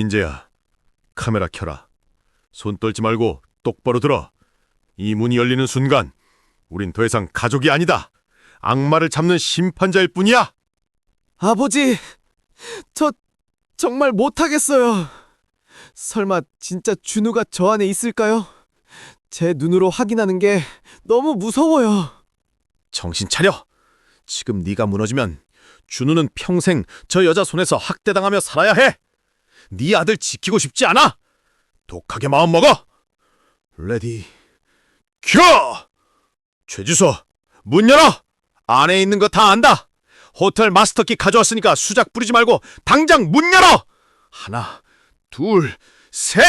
민재야, 카메라 켜라. 손 떨지 말고 똑바로 들어. 이 문이 열리는 순간 우린 더 이상 가족이 아니다. 악마를 잡는 심판자일 뿐이야. 아버지, 저 정말 못하겠어요. 설마 진짜 준우가 저 안에 있을까요? 제 눈으로 확인하는 게 너무 무서워요. 정신 차려. 지금 네가 무너지면 준우는 평생 저 여자 손에서 학대당하며 살아야 해. 네 아들 지키고 싶지 않아. 독하게 마음 먹어. 레디 큐! 최주소, 문 열어. 안에 있는 거 다 안다. 호텔 마스터키 가져왔으니까 수작 부리지 말고 당장 문 열어. 하나, 둘, 셋.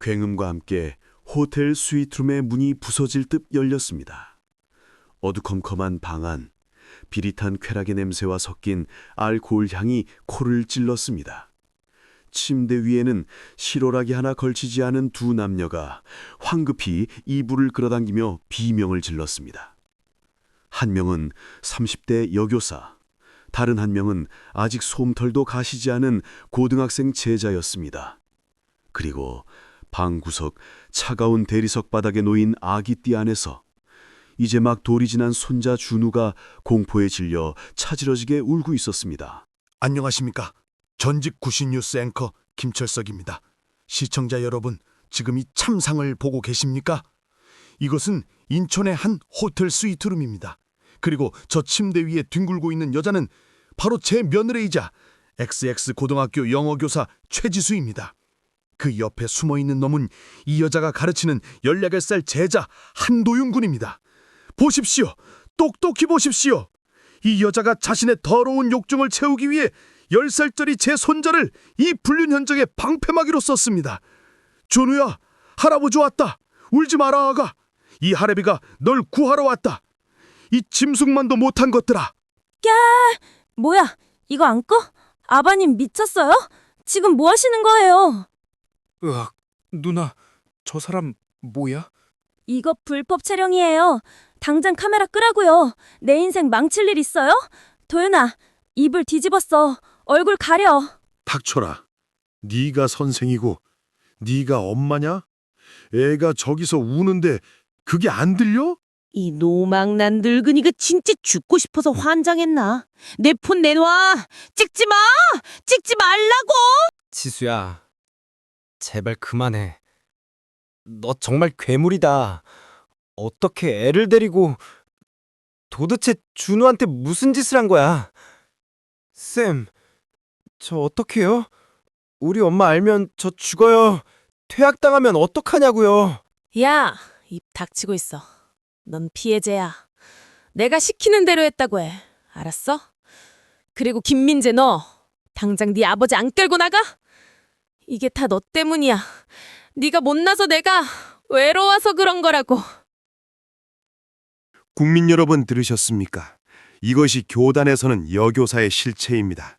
굉음과 함께 호텔 스위트룸의 문이 부서질 듯 열렸습니다. 어두컴컴한 방 안, 비릿한 쾌락의 냄새와 섞인 알코올 향이 코를 찔렀습니다. 침대 위에는 실오라기 하나 걸치지 않은 두 남녀가 황급히 이불을 끌어당기며 비명을 질렀습니다. 한 명은 30대 여교사, 다른 한 명은 아직 솜털도 가시지 않은 고등학생 제자였습니다. 그리고 방 구석 차가운 대리석 바닥에 놓인 아기띠 안에서 이제 막 돌이 지난 손자 준우가 공포에 질려 차지러지게 울고 있었습니다. 안녕하십니까. 전직 구시뉴스 앵커 김철석입니다. 시청자 여러분, 지금 이 참상을 보고 계십니까? 이것은 인천의 한 호텔 스위트룸입니다. 그리고 저 침대 위에 뒹굴고 있는 여자는 바로 제 며느리이자 XX 고등학교 영어교사 최지수입니다. 그 옆에 숨어있는 놈은 이 여자가 가르치는 14살 제자 한도윤 군입니다. 보십시오. 똑똑히 보십시오. 이 여자가 자신의 더러운 욕정을 채우기 위해 10살짜리 제 손자를 이 불륜 현장에 방패막이로 썼습니다. 준우야, 할아버지 왔다. 울지 마라 아가. 이 할애비가 널 구하러 왔다. 이 짐승만도 못한 것들아. 뭐야, 이거 안 꺼? 아바님 미쳤어요? 지금 뭐 하시는 거예요? 으악, 누나, 저 사람 뭐야? 이거 불법 촬영이에요. 당장 카메라 끄라고요. 내 인생 망칠 일 있어요? 도윤아, 이불 뒤집었어. 얼굴 가려. 닥쳐라. 네가 선생이고 네가 엄마냐? 애가 저기서 우는데 그게 안 들려? 이 노망난 늙은이가 진짜 죽고 싶어서 환장했나? 내 폰 내놔! 찍지 마! 찍지 말라고! 지수야, 제발 그만해. 너 정말 괴물이다. 어떻게 애를 데리고... 도대체 준우한테 무슨 짓을 한 거야? 쌤, 저 어떡해요? 우리 엄마 알면 저 죽어요. 퇴학당하면 어떡하냐고요. 야, 입 닥치고 있어. 넌 피해자야. 내가 시키는 대로 했다고 해. 알았어? 그리고 김민재 너 당장 네 아버지 안 끌고 나가? 이게 다 너 때문이야. 네가 못나서 내가 외로워서 그런 거라고. 국민 여러분 들으셨습니까? 이것이 교단에서는 여교사의 실체입니다.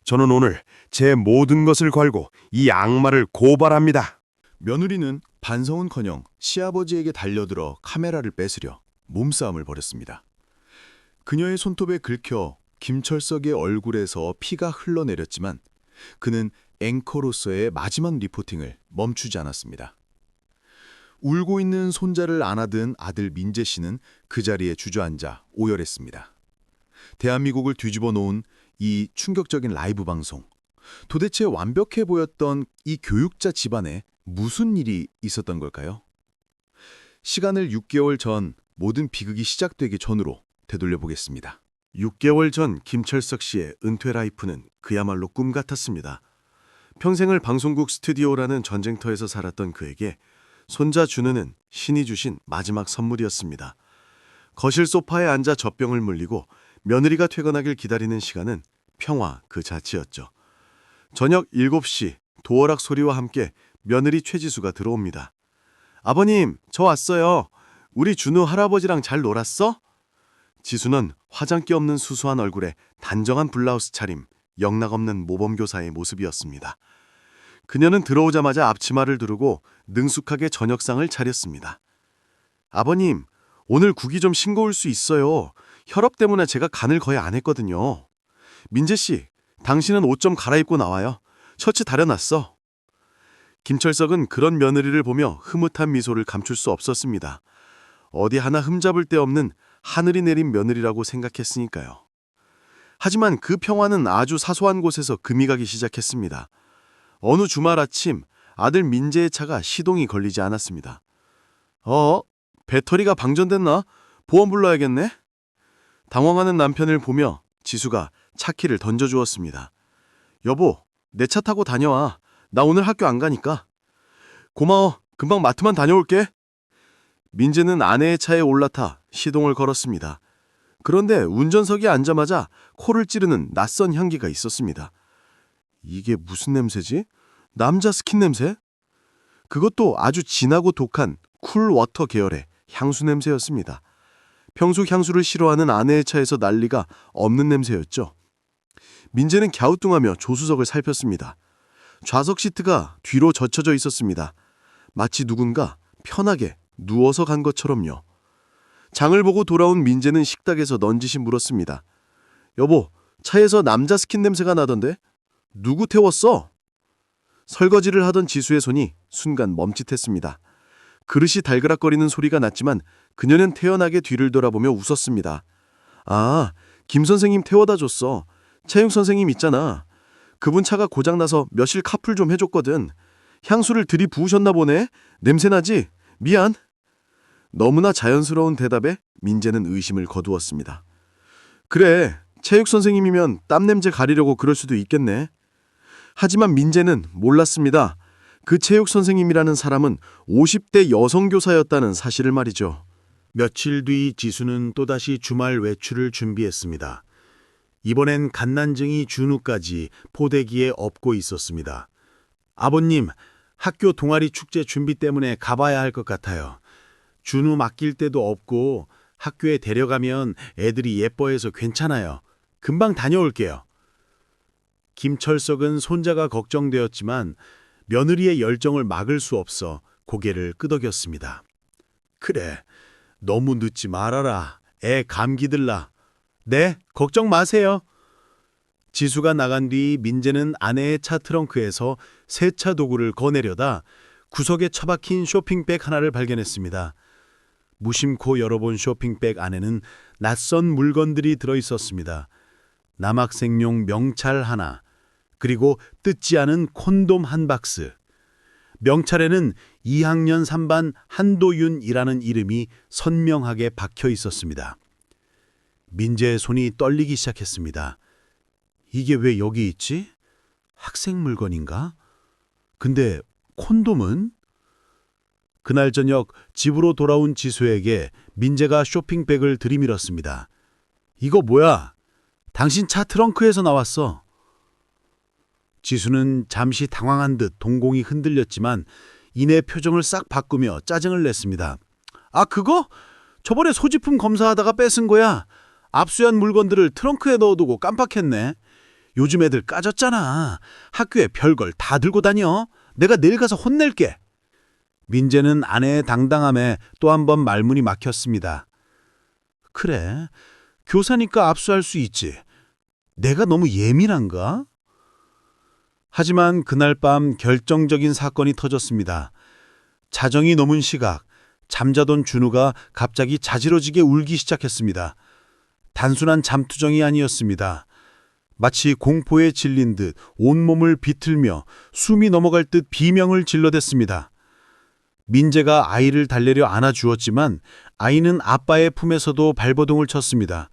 저는 오늘 제 모든 것을 걸고 이 악마를 고발합니다. 며느리는 반성은커녕 시아버지에게 달려들어 카메라를 뺏으려 몸싸움을 벌였습니다. 그녀의 손톱에 긁혀 김철석의 얼굴에서 피가 흘러내렸지만 그는 앵커로서의 마지막 리포팅을 멈추지 않았습니다. 울고 있는 손자를 안아든 아들 민재 씨는 그 자리에 주저앉아 오열했습니다. 대한민국을 뒤집어 놓은 이 충격적인 라이브 방송. 도대체 완벽해 보였던 이 교육자 집안에 무슨 일이 있었던 걸까요? 시간을 6개월 전 모든 비극이 시작되기 전으로 되돌려 보겠습니다. 6개월 전 김철석 씨의 은퇴 라이프는 그야말로 꿈 같았습니다. 평생을 방송국 스튜디오라는 전쟁터에서 살았던 그에게 손자 준우는 신이 주신 마지막 선물이었습니다. 거실 소파에 앉아 젖병을 물리고 며느리가 퇴근하길 기다리는 시간은 평화 그 자체였죠. 저녁 7시 도어락 소리와 함께 며느리 최지수가 들어옵니다. 아버님, 저 왔어요. 우리 준우 할아버지랑 잘 놀았어? 지수는 화장기 없는 수수한 얼굴에 단정한 블라우스 차림, 영락없는 모범교사의 모습이었습니다. 그녀는 들어오자마자 앞치마를 두르고 능숙하게 저녁상을 차렸습니다. 아버님, 오늘 국이 좀 싱거울 수 있어요. 혈압 때문에 제가 간을 거의 안 했거든요. 민재 씨, 당신은 옷 좀 갈아입고 나와요. 셔츠 다려놨어. 김철석은 그런 며느리를 보며 흐뭇한 미소를 감출 수 없었습니다. 어디 하나 흠잡을 데 없는 하늘이 내린 며느리라고 생각했으니까요. 하지만 그 평화는 아주 사소한 곳에서 금이 가기 시작했습니다. 어느 주말 아침 아들 민재의 차가 시동이 걸리지 않았습니다. 배터리가 방전됐나? 보험 불러야겠네? 당황하는 남편을 보며 지수가 차키를 던져주었습니다. 여보, 내 차 타고 다녀와. 나 오늘 학교 안 가니까. 고마워. 금방 마트만 다녀올게. 민재는 아내의 차에 올라타 시동을 걸었습니다. 그런데 운전석에 앉자마자 코를 찌르는 낯선 향기가 있었습니다. 이게 무슨 냄새지? 남자 스킨 냄새? 그것도 아주 진하고 독한 쿨워터 계열의 향수 냄새였습니다. 평소 향수를 싫어하는 아내의 차에서 난리가 없는 냄새였죠. 민재는 갸우뚱하며 조수석을 살폈습니다. 좌석 시트가 뒤로 젖혀져 있었습니다. 마치 누군가 편하게 누워서 간 것처럼요. 장을 보고 돌아온 민재는 식탁에서 넌지시 물었습니다. 여보, 차에서 남자 스킨 냄새가 나던데? 누구 태웠어? 설거지를 하던 지수의 손이 순간 멈칫했습니다. 그릇이 달그락거리는 소리가 났지만 그녀는 태연하게 뒤를 돌아보며 웃었습니다. 아, 김 선생님 태워다 줬어. 채용 선생님 있잖아. 그분 차가 고장나서 며칠 카풀 좀 해줬거든. 향수를 들이부으셨나 보네. 냄새나지? 미안. 너무나 자연스러운 대답에 민재는 의심을 거두었습니다. 그래, 체육 선생님이면 땀 냄새 가리려고 그럴 수도 있겠네. 하지만 민재는 몰랐습니다. 그 체육 선생님이라는 사람은 50대 여성 교사였다는 사실을 말이죠. 며칠 뒤 지수는 또다시 주말 외출을 준비했습니다. 이번엔 갓난쟁이 준우까지 포대기에 업고 있었습니다. 아버님, 학교 동아리 축제 준비 때문에 가봐야 할 것 같아요. 준우 맡길 데도 없고 학교에 데려가면 애들이 예뻐해서 괜찮아요. 금방 다녀올게요. 김철석은 손자가 걱정되었지만 며느리의 열정을 막을 수 없어 고개를 끄덕였습니다. 그래, 너무 늦지 말아라. 애 감기 들라. 네, 걱정 마세요. 지수가 나간 뒤 민재는 아내의 차 트렁크에서 세차 도구를 거내려다 구석에 처박힌 쇼핑백 하나를 발견했습니다. 무심코 열어본 쇼핑백 안에는 낯선 물건들이 들어있었습니다. 남학생용 명찰 하나, 그리고 뜯지 않은 콘돔 한 박스. 명찰에는 2학년 3반 한도윤이라는 이름이 선명하게 박혀 있었습니다. 민재의 손이 떨리기 시작했습니다. 이게 왜 여기 있지? 학생 물건인가? 근데 콘돔은? 그날 저녁 집으로 돌아온 지수에게 민재가 쇼핑백을 들이밀었습니다. 이거 뭐야? 당신 차 트렁크에서 나왔어. 지수는 잠시 당황한 듯 동공이 흔들렸지만 이내 표정을 싹 바꾸며 짜증을 냈습니다. 아, 그거? 저번에 소지품 검사하다가 뺏은 거야. 압수한 물건들을 트렁크에 넣어두고 깜빡했네. 요즘 애들 까졌잖아. 학교에 별걸 다 들고 다녀. 내가 내일 가서 혼낼게. 민재는 아내의 당당함에 또 한 번 말문이 막혔습니다. 그래, 교사니까 압수할 수 있지. 내가 너무 예민한가? 하지만 그날 밤 결정적인 사건이 터졌습니다. 자정이 넘은 시각, 잠자던 준우가 갑자기 자지러지게 울기 시작했습니다. 단순한 잠투정이 아니었습니다. 마치 공포에 질린 듯 온몸을 비틀며 숨이 넘어갈 듯 비명을 질러댔습니다. 민재가 아이를 달래려 안아주었지만 아이는 아빠의 품에서도 발버둥을 쳤습니다.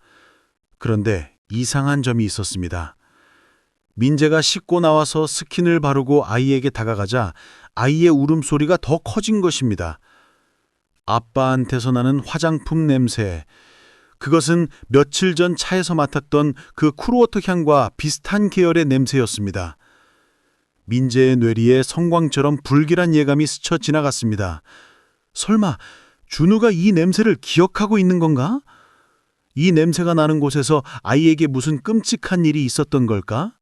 그런데 이상한 점이 있었습니다. 민재가 씻고 나와서 스킨을 바르고 아이에게 다가가자 아이의 울음소리가 더 커진 것입니다. 아빠한테서 나는 화장품 냄새. 그것은 며칠 전 차에서 맡았던 그 쿨워터 향과 비슷한 계열의 냄새였습니다. 민재의 뇌리에 성광처럼 불길한 예감이 스쳐 지나갔습니다. 설마 준우가 이 냄새를 기억하고 있는 건가? 이 냄새가 나는 곳에서 아이에게 무슨 끔찍한 일이 있었던 걸까?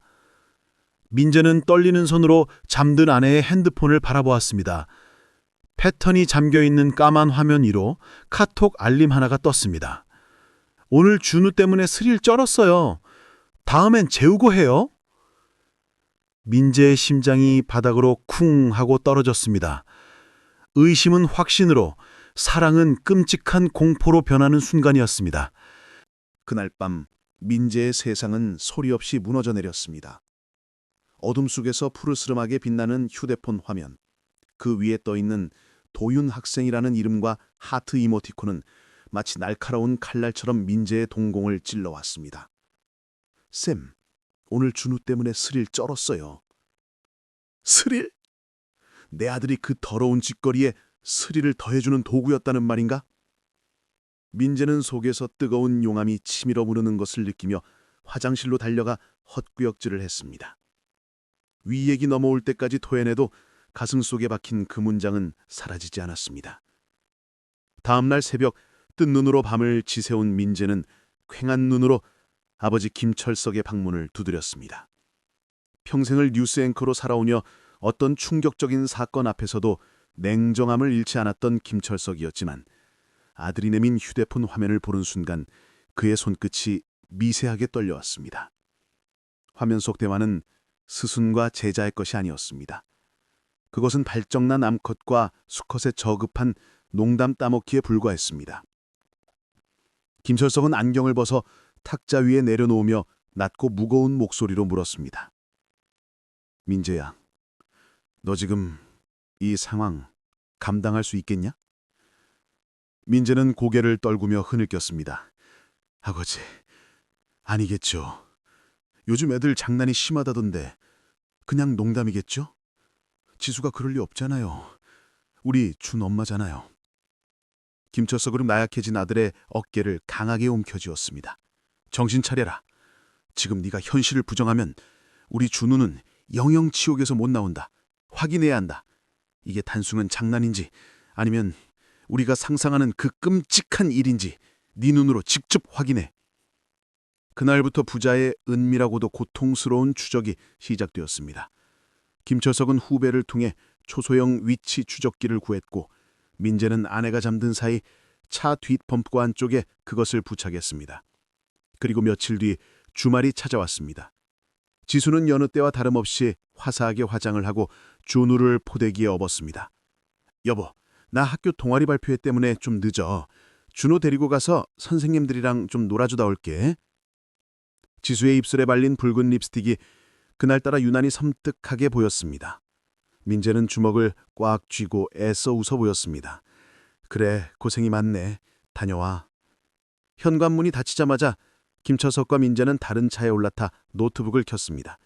민재는 떨리는 손으로 잠든 아내의 핸드폰을 바라보았습니다. 패턴이 잠겨있는 까만 화면 위로 카톡 알림 하나가 떴습니다. 오늘 준우 때문에 스릴 쩔었어요. 다음엔 재우고 해요. 민재의 심장이 바닥으로 쿵 하고 떨어졌습니다. 의심은 확신으로, 사랑은 끔찍한 공포로 변하는 순간이었습니다. 그날 밤 민재의 세상은 소리 없이 무너져 내렸습니다. 어둠 속에서 푸르스름하게 빛나는 휴대폰 화면, 그 위에 떠있는 도윤 학생이라는 이름과 하트 이모티콘은 마치 날카로운 칼날처럼 민재의 동공을 찔러왔습니다. 쌤, 오늘 준우 때문에 스릴 쩔었어요. 스릴? 내 아들이 그 더러운 짓거리에 스릴을 더해주는 도구였다는 말인가? 민재는 속에서 뜨거운 용암이 치밀어 무르는 것을 느끼며 화장실로 달려가 헛구역질을 했습니다. 위액이 넘어올 때까지 토해내도 가슴 속에 박힌 그 문장은 사라지지 않았습니다. 다음 날 새벽 뜬 눈으로 밤을 지새운 민재는 퀭한 눈으로 아버지 김철석의 방문을 두드렸습니다. 평생을 뉴스 앵커로 살아오며 어떤 충격적인 사건 앞에서도 냉정함을 잃지 않았던 김철석이었지만 아들이 내민 휴대폰 화면을 보는 순간 그의 손끝이 미세하게 떨려왔습니다. 화면 속 대화는 스승과 제자의 것이 아니었습니다. 그것은 발정난 암컷과 수컷의 저급한 농담 따먹기에 불과했습니다. 김철석은 안경을 벗어 탁자 위에 내려놓으며 낮고 무거운 목소리로 물었습니다. 민재야, 너 지금 이 상황 감당할 수 있겠냐? 민재는 고개를 떨구며 흐느꼈습니다. 아버지, 아니겠죠. 요즘 애들 장난이 심하다던데 그냥 농담이겠죠? 지수가 그럴 리 없잖아요. 우리 준 엄마잖아요. 김철석은 나약해진 아들의 어깨를 강하게 움켜쥐었습니다. 정신 차려라. 지금 네가 현실을 부정하면 우리 준우는 영영 지옥에서 못 나온다. 확인해야 한다. 이게 단순한 장난인지 아니면 우리가 상상하는 그 끔찍한 일인지 네 눈으로 직접 확인해. 그날부터 부자의 은밀하고도 고통스러운 추적이 시작되었습니다. 김철석은 후배를 통해 초소형 위치 추적기를 구했고 민재는 아내가 잠든 사이 차 뒷범퍼 안쪽에 그것을 부착했습니다. 그리고 며칠 뒤 주말이 찾아왔습니다. 지수는 여느 때와 다름없이 화사하게 화장을 하고 준우를 포대기에 업었습니다. 여보, 나 학교 동아리 발표회 때문에 좀 늦어. 준우 데리고 가서 선생님들이랑 좀 놀아주다 올게. 지수의 입술에 발린 붉은 립스틱이 그날따라 유난히 섬뜩하게 보였습니다. 민재는 주먹을 꽉 쥐고 애써 웃어 보였습니다. 그래, 고생이 많네. 다녀와. 현관문이 닫히자마자 김철석과 민재는 다른 차에 올라타 노트북을 켰습니다.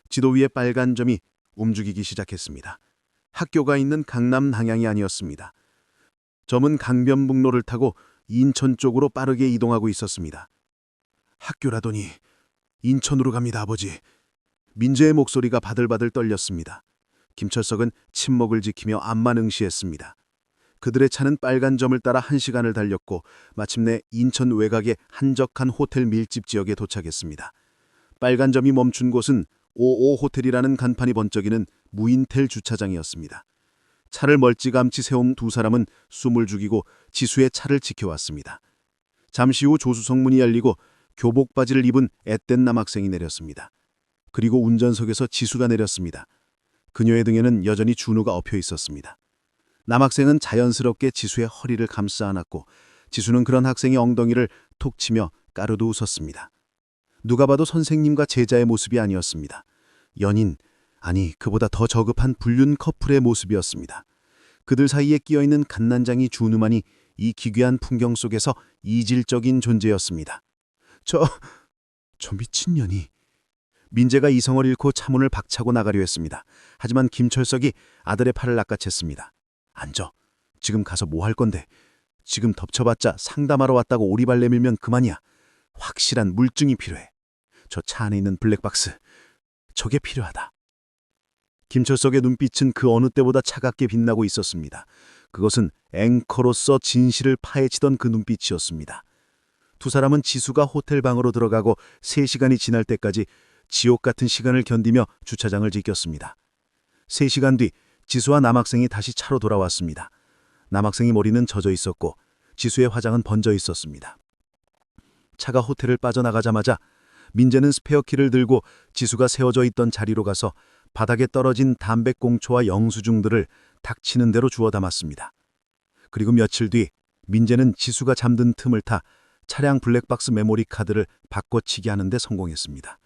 지도 위에 빨간 점이 움직이기 시작했습니다. 학교가 있는 강남 방향이 아니었습니다. 점은 강변북로를 타고 인천 쪽으로 빠르게 이동하고 있었습니다. 학교라더니 인천으로 갑니다, 아버지. 민재의 목소리가 바들바들 떨렸습니다. 김철석은 침묵을 지키며 앞만 응시했습니다. 그들의 차는 빨간 점을 따라 1시간을 달렸고 마침내 인천 외곽의 한적한 호텔 밀집 지역에 도착했습니다. 빨간 점이 멈춘 곳은 55 호텔이라는 간판이 번쩍이는 무인텔 주차장이었습니다. 차를 멀찌감치 세운 두 사람은 숨을 죽이고 지수의 차를 지켜왔습니다. 잠시 후 조수석 문이 열리고 교복 바지를 입은 앳된 남학생이 내렸습니다. 그리고 운전석에서 지수가 내렸습니다. 그녀의 등에는 여전히 준우가 엎여 있었습니다. 남학생은 자연스럽게 지수의 허리를 감싸 안았고 지수는 그런 학생의 엉덩이를 톡 치며 까르르 웃었습니다. 누가 봐도 선생님과 제자의 모습이 아니었습니다. 연인, 아니 그보다 더 저급한 불륜 커플의 모습이었습니다. 그들 사이에 끼어있는 갓난장이 준우만이 이 기괴한 풍경 속에서 이질적인 존재였습니다. 저 미친년이. 민재가 이성을 잃고 차문을 박차고 나가려 했습니다. 하지만 김철석이 아들의 팔을 낚아챘습니다. 앉아. 지금 가서 뭐 할 건데. 지금 덮쳐봤자 상담하러 왔다고 오리발 내밀면 그만이야. 확실한 물증이 필요해. 저 차 안에 있는 블랙박스. 저게 필요하다. 김철석의 눈빛은 그 어느 때보다 차갑게 빛나고 있었습니다. 그것은 앵커로서 진실을 파헤치던 그 눈빛이었습니다. 두 사람은 지수가 호텔 방으로 들어가고 3시간이 지날 때까지 지옥 같은 시간을 견디며 주차장을 지켰습니다. 3시간 뒤 지수와 남학생이 다시 차로 돌아왔습니다. 남학생이 머리는 젖어 있었고 지수의 화장은 번져 있었습니다. 차가 호텔을 빠져나가자마자 민재는 스페어키를 들고 지수가 세워져 있던 자리로 가서 바닥에 떨어진 담배꽁초와 영수증들을 닥치는 대로 주워 담았습니다. 그리고 며칠 뒤 민재는 지수가 잠든 틈을 타 차량 블랙박스 메모리 카드를 바꿔치기 하는 데 성공했습니다.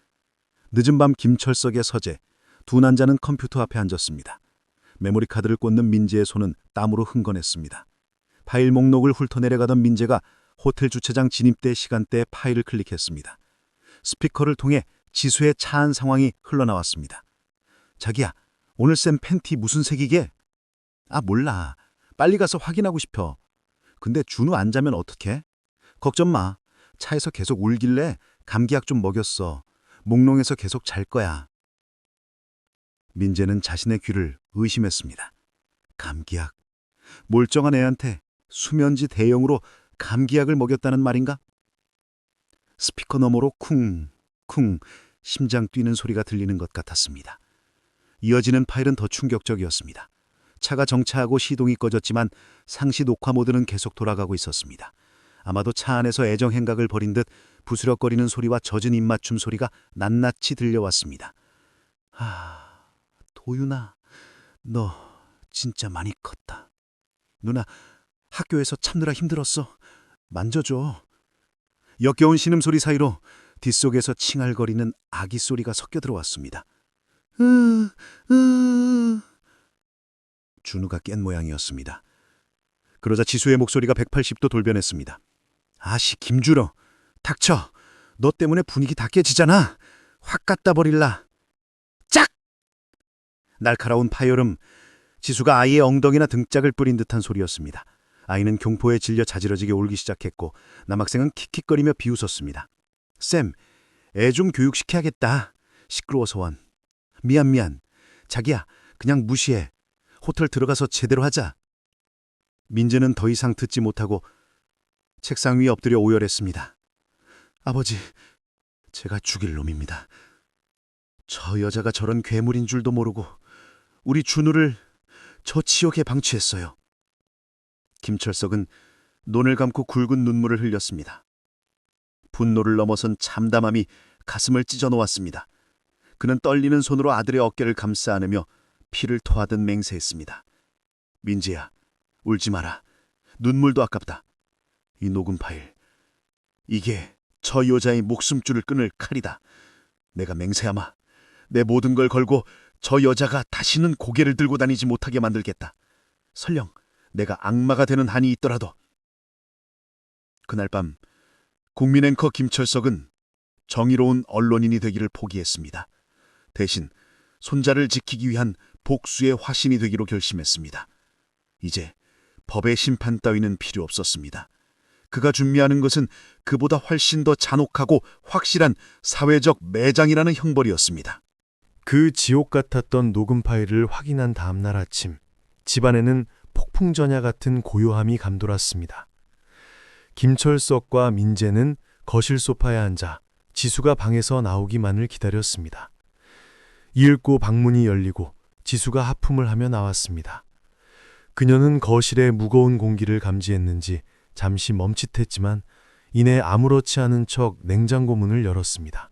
늦은 밤 김철석의 서재, 두 난자는 컴퓨터 앞에 앉았습니다. 메모리 카드를 꽂는 민재의 손은 땀으로 흥건했습니다. 파일 목록을 훑어내려가던 민재가 호텔 주차장 진입대 시간대에 파일을 클릭했습니다. 스피커를 통해 지수의 차안 상황이 흘러나왔습니다. 자기야, 오늘 쌤 팬티 무슨 색이게? 아, 몰라. 빨리 가서 확인하고 싶어. 근데 준우 안 자면 어떡해? 걱정 마. 차에서 계속 울길래 감기약 좀 먹였어. 몽롱해서 계속 잘 거야. 민재는 자신의 귀를 의심했습니다. 감기약. 몰정한 애한테 수면지 대용으로 감기약을 먹였다는 말인가? 스피커 너머로 쿵쿵 심장 뛰는 소리가 들리는 것 같았습니다. 이어지는 파일은 더 충격적이었습니다. 차가 정차하고 시동이 꺼졌지만 상시 녹화 모드는 계속 돌아가고 있었습니다. 아마도 차 안에서 애정 행각을 벌인 듯 부스럭거리는 소리와 젖은 입맞춤 소리가 낱낱이 들려왔습니다. 아, 도윤아, 너 진짜 많이 컸다. 누나, 학교에서 참느라 힘들었어. 만져줘. 역겨운 신음소리 사이로 뒷속에서 칭얼거리는 아기 소리가 섞여 들어왔습니다. 준우가 깬 모양이었습니다. 그러자 지수의 목소리가 180도 돌변했습니다. 아씨, 김준호, 닥쳐. 너 때문에 분위기 다 깨지잖아. 확 갖다 버릴라. 짝! 날카로운 파열음, 지수가 아이의 엉덩이나 등짝을 뿌린 듯한 소리였습니다. 아이는 경포에 질려 자지러지게 울기 시작했고 남학생은 킥킥거리며 비웃었습니다. 쌤, 애 좀 교육시켜야겠다. 시끄러워서 원. 미안. 자기야, 그냥 무시해. 호텔 들어가서 제대로 하자. 민재는 더 이상 듣지 못하고 책상 위에 엎드려 오열했습니다. 아버지, 제가 죽일 놈입니다. 저 여자가 저런 괴물인 줄도 모르고 우리 준우를 저 지옥에 방치했어요. 김철석은 눈을 감고 굵은 눈물을 흘렸습니다. 분노를 넘어선 참담함이 가슴을 찢어 놓았습니다. 그는 떨리는 손으로 아들의 어깨를 감싸 안으며 피를 토하듯 맹세했습니다. 민재야, 울지 마라. 눈물도 아깝다. 이 녹음 파일, 이게 저 여자의 목숨줄을 끊을 칼이다. 내가 맹세하마. 내 모든 걸 걸고 저 여자가 다시는 고개를 들고 다니지 못하게 만들겠다. 설령 내가 악마가 되는 한이 있더라도. 그날 밤 국민 앵커 김철석은 정의로운 언론인이 되기를 포기했습니다. 대신 손자를 지키기 위한 복수의 화신이 되기로 결심했습니다. 이제 법의 심판 따위는 필요 없었습니다. 그가 준비하는 것은 그보다 훨씬 더 잔혹하고 확실한 사회적 매장이라는 형벌이었습니다. 그 지옥 같았던 녹음 파일을 확인한 다음날 아침, 집안에는 폭풍전야 같은 고요함이 감돌았습니다. 김철석과 민재는 거실 소파에 앉아 지수가 방에서 나오기만을 기다렸습니다. 이윽고 방문이 열리고 지수가 하품을 하며 나왔습니다. 그녀는 거실의 무거운 공기를 감지했는지 잠시 멈칫했지만 이내 아무렇지 않은 척 냉장고 문을 열었습니다.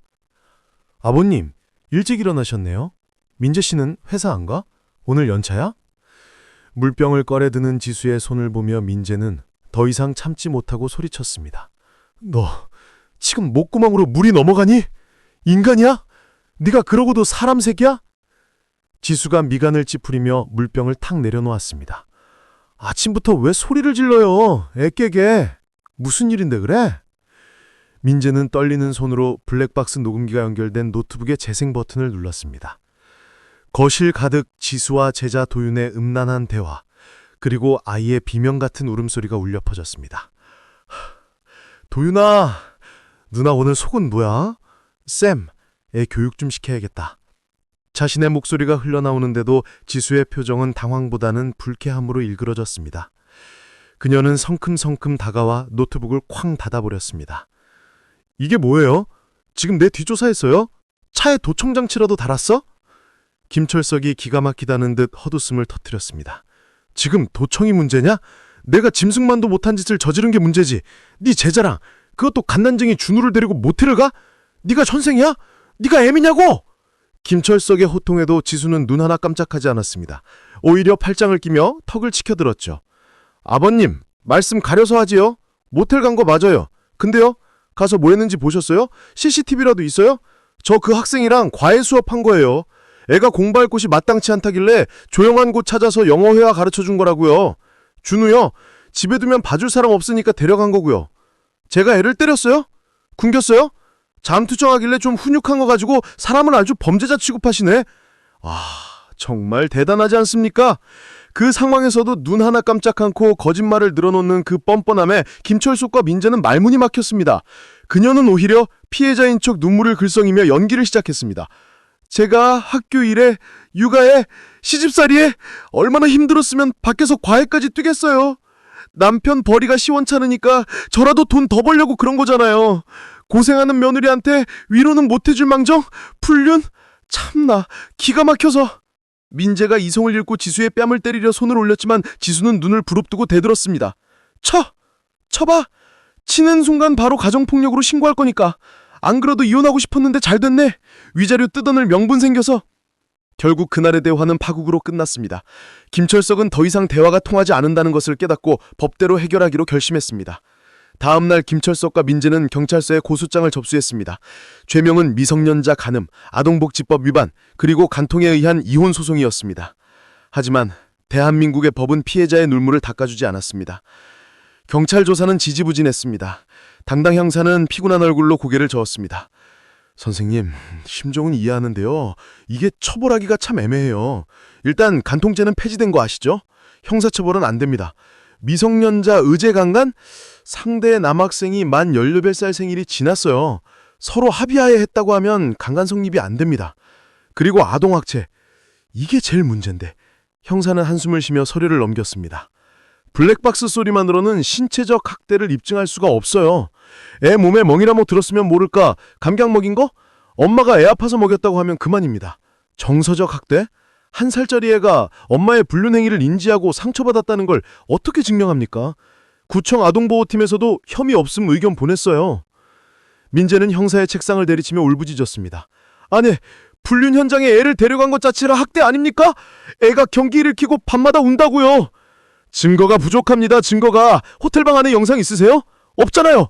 아버님, 일찍 일어나셨네요. 민재 씨는 회사 안 가? 오늘 연차야? 물병을 꺼내드는 지수의 손을 보며 민재는 더 이상 참지 못하고 소리쳤습니다. 너 지금 목구멍으로 물이 넘어가니? 인간이야? 네가 그러고도 사람 새끼야? 지수가 미간을 찌푸리며 물병을 탁 내려놓았습니다. 아침부터 왜 소리를 질러요? 애깨게. 무슨 일인데 그래? 민재는 떨리는 손으로 블랙박스 녹음기가 연결된 노트북의 재생 버튼을 눌렀습니다. 거실 가득 지수와 제자 도윤의 음란한 대화, 그리고 아이의 비명 같은 울음소리가 울려 퍼졌습니다. 도윤아, 누나 오늘 속은 뭐야? 쌤, 애 교육 좀 시켜야겠다. 자신의 목소리가 흘러나오는데도 지수의 표정은 당황보다는 불쾌함으로 일그러졌습니다. 그녀는 성큼성큼 다가와 노트북을 쾅 닫아버렸습니다. 이게 뭐예요? 지금 내 뒷조사했어요? 차에 도청장치라도 달았어? 김철석이 기가 막히다는 듯 헛웃음을 터뜨렸습니다. 지금 도청이 문제냐? 내가 짐승만도 못한 짓을 저지른 게 문제지. 네 제자랑 그것도 갓난쟁이 준우를 데리고 모텔을 가? 네가 선생이야? 네가 애미냐고? 김철석의 호통에도 지수는 눈 하나 깜짝하지 않았습니다. 오히려 팔짱을 끼며 턱을 치켜들었죠. 아버님, 말씀 가려서 하지요? 모텔 간 거 맞아요. 근데요? 가서 뭐 했는지 보셨어요? CCTV라도 있어요? 저 그 학생이랑 과외 수업한 거예요. 애가 공부할 곳이 마땅치 않다길래 조용한 곳 찾아서 영어 회화 가르쳐 준 거라고요. 준우요, 집에 두면 봐줄 사람 없으니까 데려간 거고요. 제가 애를 때렸어요? 굶겼어요? 잠투정하길래 좀 훈육한 거 가지고 사람을 아주 범죄자 취급하시네. 정말 대단하지 않습니까? 그 상황에서도 눈 하나 깜짝 않고 거짓말을 늘어놓는 그 뻔뻔함에 김철숙과 민재는 말문이 막혔습니다. 그녀는 오히려 피해자인 척 눈물을 글썽이며 연기를 시작했습니다. 제가 학교 일에, 육아에, 시집살이에 얼마나 힘들었으면 밖에서 과외까지 뛰겠어요. 남편 벌이가 시원찮으니까 저라도 돈 더 벌려고 그런 거잖아요. 고생하는 며느리한테 위로는 못 해줄 망정? 불륜? 참나, 기가 막혀서. 민재가 이성을 잃고 지수의 뺨을 때리려 손을 올렸지만 지수는 눈을 부릅뜨고 대들었습니다. 쳐봐. 치는 순간 바로 가정폭력으로 신고할 거니까. 안 그래도 이혼하고 싶었는데 잘 됐네. 위자료 뜯어낼 명분 생겨서. 결국 그날의 대화는 파국으로 끝났습니다. 김철석은 더 이상 대화가 통하지 않는다는 것을 깨닫고 법대로 해결하기로 결심했습니다. 다음 날 김철석과 민재는 경찰서에 고소장을 접수했습니다. 죄명은 미성년자 간음, 아동복지법 위반, 그리고 간통에 의한 이혼 소송이었습니다. 하지만 대한민국의 법은 피해자의 눈물을 닦아주지 않았습니다. 경찰 조사는 지지부진했습니다. 담당 형사는 피곤한 얼굴로 고개를 저었습니다. 선생님, 심정은 이해하는데요. 이게 처벌하기가 참 애매해요. 일단 간통죄는 폐지된 거 아시죠? 형사처벌은 안 됩니다. 미성년자 의제강간? 상대 남학생이 만 18살 생일이 지났어요. 서로 합의하에 했다고 하면 강간 성립이 안 됩니다. 그리고 아동학체. 이게 제일 문제인데. 형사는 한숨을 쉬며 서류를 넘겼습니다. 블랙박스 소리만으로는 신체적 학대를 입증할 수가 없어요. 애 몸에 멍이라모 들었으면 모를까 감각 먹인 거? 엄마가 애 아파서 먹였다고 하면 그만입니다. 정서적 학대? 1살짜리 애가 엄마의 불륜 행위를 인지하고 상처받았다는 걸 어떻게 증명합니까? 구청 아동보호팀에서도 혐의 없음 의견 보냈어요. 민재는 형사의 책상을 내리치며 울부짖었습니다. 아니, 불륜 현장에 애를 데려간 것 자체가 학대 아닙니까? 애가 경기 일으키고 밤마다 운다고요. 증거가 부족합니다. 증거가. 호텔방 안에 영상 있으세요? 없잖아요.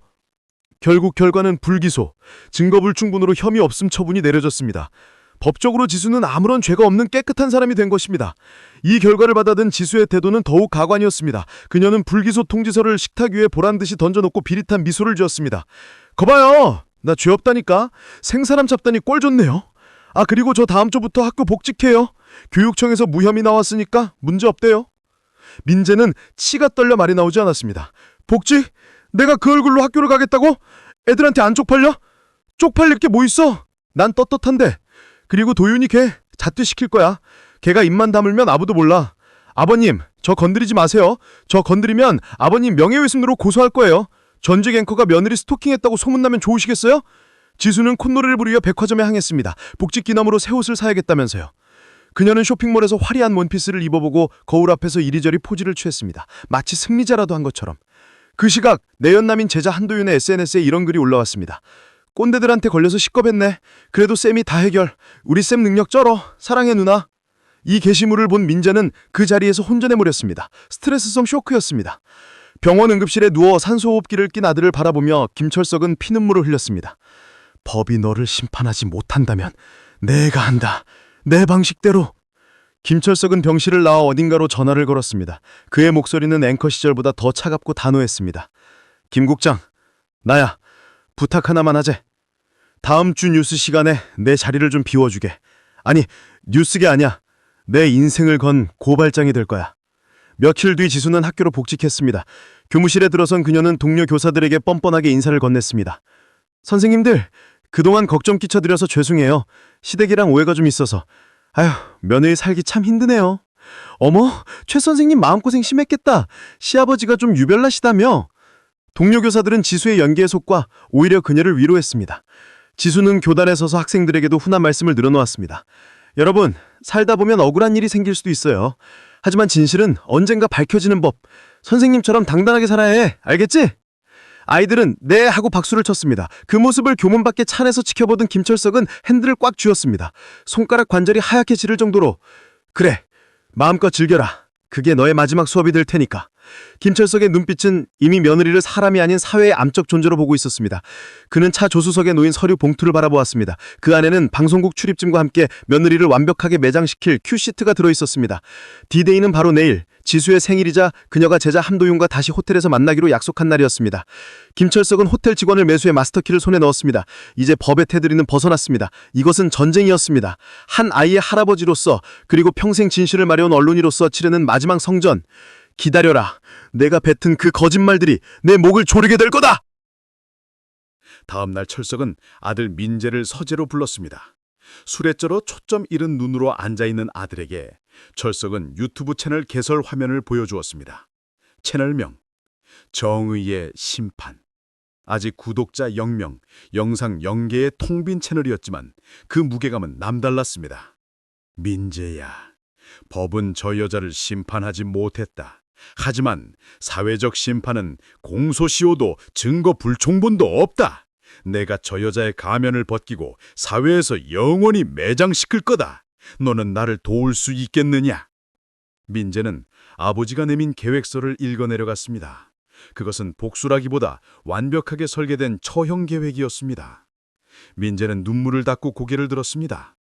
결국 결과는 불기소, 증거불충분으로 혐의 없음 처분이 내려졌습니다. 법적으로 지수는 아무런 죄가 없는 깨끗한 사람이 된 것입니다. 이 결과를 받아든 지수의 태도는 더욱 가관이었습니다. 그녀는 불기소 통지서를 식탁 위에 보란듯이 던져놓고 비릿한 미소를 지었습니다. 거봐요, 나 죄 없다니까. 생사람 잡다니 꼴 좋네요. 아, 그리고 저 다음 주부터 학교 복직해요. 교육청에서 무혐의 나왔으니까 문제 없대요. 민재는 치가 떨려 말이 나오지 않았습니다. 복직? 내가 그 얼굴로 학교를 가겠다고? 애들한테 안 쪽팔려? 쪽팔릴 게 뭐 있어? 난 떳떳한데. 그리고 도윤이 걔 잣퇴시킬 거야. 걔가 입만 다물면 아무도 몰라. 아버님, 저 건드리지 마세요. 저 건드리면 아버님 명예훼손으로 고소할 거예요. 전직 앵커가 며느리 스토킹했다고 소문나면 좋으시겠어요? 지수는 콧노래를 부르며 백화점에 향했습니다. 복직 기념으로 새 옷을 사야겠다면서요. 그녀는 쇼핑몰에서 화려한 원피스를 입어보고 거울 앞에서 이리저리 포즈를 취했습니다. 마치 승리자라도 한 것처럼. 그 시각 내연남인 제자 한도윤의 SNS에 이런 글이 올라왔습니다. 꼰대들한테 걸려서 시겁했네. 그래도 쌤이 다 해결. 우리 쌤 능력 쩔어. 사랑해 누나. 이 게시물을 본 민재는 그 자리에서 혼전해버렸습니다. 스트레스성 쇼크였습니다. 병원 응급실에 누워 산소호흡기를 낀 아들을 바라보며 김철석은 피눈물을 흘렸습니다. 법이 너를 심판하지 못한다면 내가 한다. 내 방식대로. 김철석은 병실을 나와 어딘가로 전화를 걸었습니다. 그의 목소리는 앵커 시절보다 더 차갑고 단호했습니다. 김 국장, 나야. 부탁 하나만 하재. 다음 주 뉴스 시간에 내 자리를 좀 비워주게. 아니, 뉴스게 아니야. 내 인생을 건 고발장이 될 거야. 며칠 뒤 지수는 학교로 복직했습니다. 교무실에 들어선 그녀는 동료 교사들에게 뻔뻔하게 인사를 건넸습니다. 선생님들, 그동안 걱정 끼쳐드려서 죄송해요. 시댁이랑 오해가 좀 있어서. 아휴, 며느리 살기 참 힘드네요. 어머, 최 선생님 마음고생 심했겠다. 시아버지가 좀 유별나시다며. 동료 교사들은 지수의 연기에 속과 오히려 그녀를 위로했습니다. 지수는 교단에 서서 학생들에게도 훈한 말씀을 늘어놓았습니다. 여러분, 살다 보면 억울한 일이 생길 수도 있어요. 하지만 진실은 언젠가 밝혀지는 법. 선생님처럼 당당하게 살아야 해. 알겠지? 아이들은 네 하고 박수를 쳤습니다. 그 모습을 교문 밖에 차 안에서 지켜보던 김철석은 핸들을 꽉 쥐었습니다. 손가락 관절이 하얗게 지를 정도로 그래, 마음껏 즐겨라. 그게 너의 마지막 수업이 될 테니까. 김철석의 눈빛은 이미 며느리를 사람이 아닌 사회의 암적 존재로 보고 있었습니다. 그는 차 조수석에 놓인 서류 봉투를 바라보았습니다. 그 안에는 방송국 출입증과 함께 며느리를 완벽하게 매장시킬 큐시트가 들어있었습니다. 디데이는 바로 내일, 지수의 생일이자 그녀가 제자 함도윤과 다시 호텔에서 만나기로 약속한 날이었습니다. 김철석은 호텔 직원을 매수해 마스터키를 손에 넣었습니다. 이제 법의 테두리는 벗어났습니다. 이것은 전쟁이었습니다. 한 아이의 할아버지로서 그리고 평생 진실을 말해온 언론인으로서 치르는 마지막 성전. 기다려라. 내가 뱉은 그 거짓말들이 내 목을 조르게 될 거다. 다음 날 철석은 아들 민재를 서재로 불렀습니다. 술에 쩔어 초점 잃은 눈으로 앉아있는 아들에게 철석은 유튜브 채널 개설 화면을 보여주었습니다. 채널명 정의의 심판. 아직 구독자 0명, 영상 0개의 통빈 채널이었지만 그 무게감은 남달랐습니다. 민재야, 법은 저 여자를 심판하지 못했다. 하지만 사회적 심판은 공소시효도 증거 불충분도 없다. 내가 저 여자의 가면을 벗기고 사회에서 영원히 매장시킬 거다. 너는 나를 도울 수 있겠느냐? 민재는 아버지가 내민 계획서를 읽어내려갔습니다. 그것은 복수라기보다 완벽하게 설계된 처형 계획이었습니다. 민재는 눈물을 닦고 고개를 들었습니다.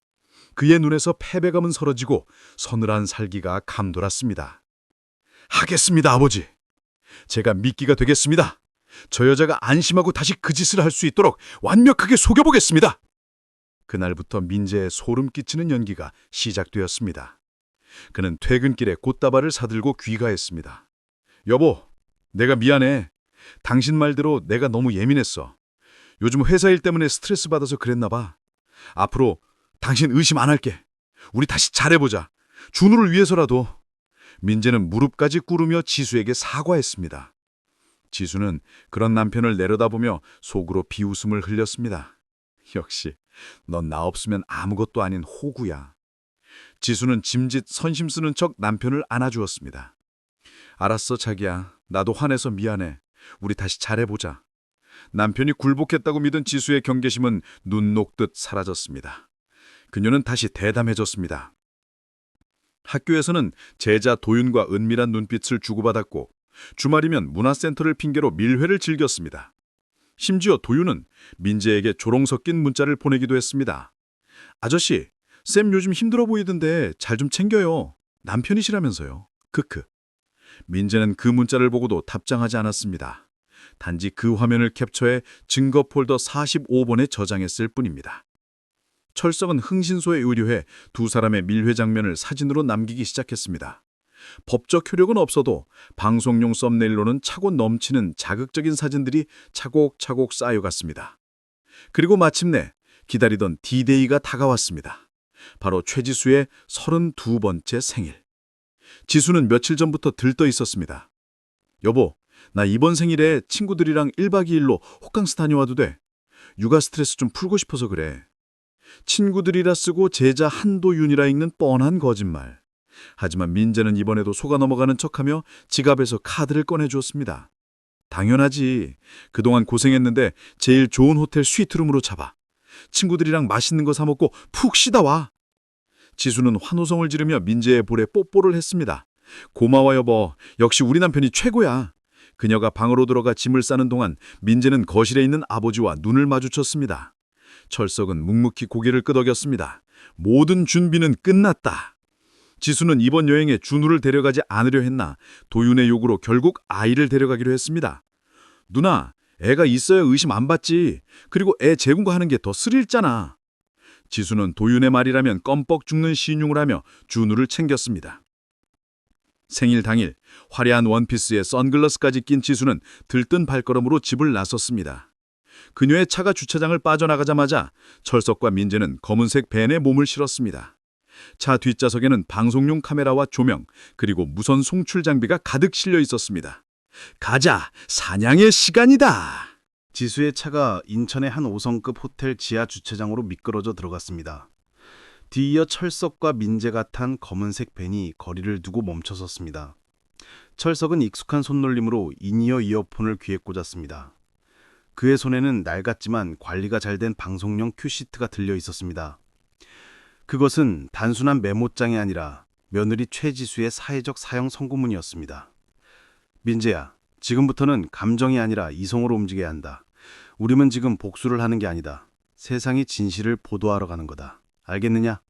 그의 눈에서 패배감은 사라지고 서늘한 살기가 감돌았습니다. 하겠습니다, 아버지. 제가 미끼가 되겠습니다. 저 여자가 안심하고 다시 그 짓을 할 수 있도록 완벽하게 속여보겠습니다. 그날부터 민재의 소름 끼치는 연기가 시작되었습니다. 그는 퇴근길에 꽃다발을 사들고 귀가했습니다. 여보, 내가 미안해. 당신 말대로 내가 너무 예민했어. 요즘 회사 일 때문에 스트레스 받아서 그랬나 봐. 앞으로 당신 의심 안 할게. 우리 다시 잘해보자. 준우를 위해서라도. 민재는 무릎까지 꿇으며 지수에게 사과했습니다. 지수는 그런 남편을 내려다보며 속으로 비웃음을 흘렸습니다. 역시 넌 나 없으면 아무것도 아닌 호구야. 지수는 짐짓 선심 쓰는 척 남편을 안아주었습니다. 알았어, 자기야. 나도 화내서 미안해. 우리 다시 잘해보자. 남편이 굴복했다고 믿은 지수의 경계심은 눈 녹듯 사라졌습니다. 그녀는 다시 대담해졌습니다. 학교에서는 제자 도윤과 은밀한 눈빛을 주고받았고 주말이면 문화센터를 핑계로 밀회를 즐겼습니다. 심지어 도윤은 민재에게 조롱 섞인 문자를 보내기도 했습니다. 아저씨, 쌤 요즘 힘들어 보이던데 잘 좀 챙겨요. 남편이시라면서요. 크크. 민재는 그 문자를 보고도 답장하지 않았습니다. 단지 그 화면을 캡처해 증거 폴더 45번에 저장했을 뿐입니다. 철석은 흥신소에 의뢰해 두 사람의 밀회 장면을 사진으로 남기기 시작했습니다. 법적 효력은 없어도 방송용 썸네일로는 차고 넘치는 자극적인 사진들이 차곡차곡 쌓여갔습니다. 그리고 마침내 기다리던 D-Day가 다가왔습니다. 바로 최지수의 32번째 생일. 지수는 며칠 전부터 들떠 있었습니다. 여보, 나 이번 생일에 친구들이랑 1박 2일로 호캉스 다녀와도 돼? 육아 스트레스 좀 풀고 싶어서 그래. 친구들이라 쓰고 제자 한도윤이라 읽는 뻔한 거짓말. 하지만 민재는 이번에도 속아 넘어가는 척하며 지갑에서 카드를 꺼내주었습니다. 당연하지. 그동안 고생했는데 제일 좋은 호텔 스위트룸으로 잡아. 친구들이랑 맛있는 거 사 먹고 푹 쉬다 와. 지수는 환호성을 지르며 민재의 볼에 뽀뽀를 했습니다. 고마워 여보. 역시 우리 남편이 최고야. 그녀가 방으로 들어가 짐을 싸는 동안 민재는 거실에 있는 아버지와 눈을 마주쳤습니다. 철석은 묵묵히 고개를 끄덕였습니다. 모든 준비는 끝났다. 지수는 이번 여행에 준우를 데려가지 않으려 했나 도윤의 요구로 결국 아이를 데려가기로 했습니다. 누나, 애가 있어야 의심 안 받지. 그리고 애 재군과하는 게 더 스릴 있잖아. 지수는 도윤의 말이라면 껌뻑 죽는 신용을 하며 준우를 챙겼습니다. 생일 당일 화려한 원피스에 선글라스까지 낀 지수는 들뜬 발걸음으로 집을 나섰습니다. 그녀의 차가 주차장을 빠져나가자마자 철석과 민재는 검은색 밴에 몸을 실었습니다. 차 뒷좌석에는 방송용 카메라와 조명, 그리고 무선 송출 장비가 가득 실려 있었습니다. 가자, 사냥의 시간이다. 지수의 차가 인천의 한 5성급 호텔 지하 주차장으로 미끄러져 들어갔습니다. 뒤이어 철석과 민재가 탄 검은색 밴이 거리를 두고 멈춰섰습니다. 철석은 익숙한 손놀림으로 인이어 이어폰을 귀에 꽂았습니다. 그의 손에는 낡았지만 관리가 잘 된 방송용 큐시트가 들려 있었습니다. 그것은 단순한 메모장이 아니라 며느리 최지수의 사회적 사형 선고문이었습니다. 민재야, 지금부터는 감정이 아니라 이성으로 움직여야 한다. 우리는 지금 복수를 하는 게 아니다. 세상이 진실을 보도하러 가는 거다. 알겠느냐?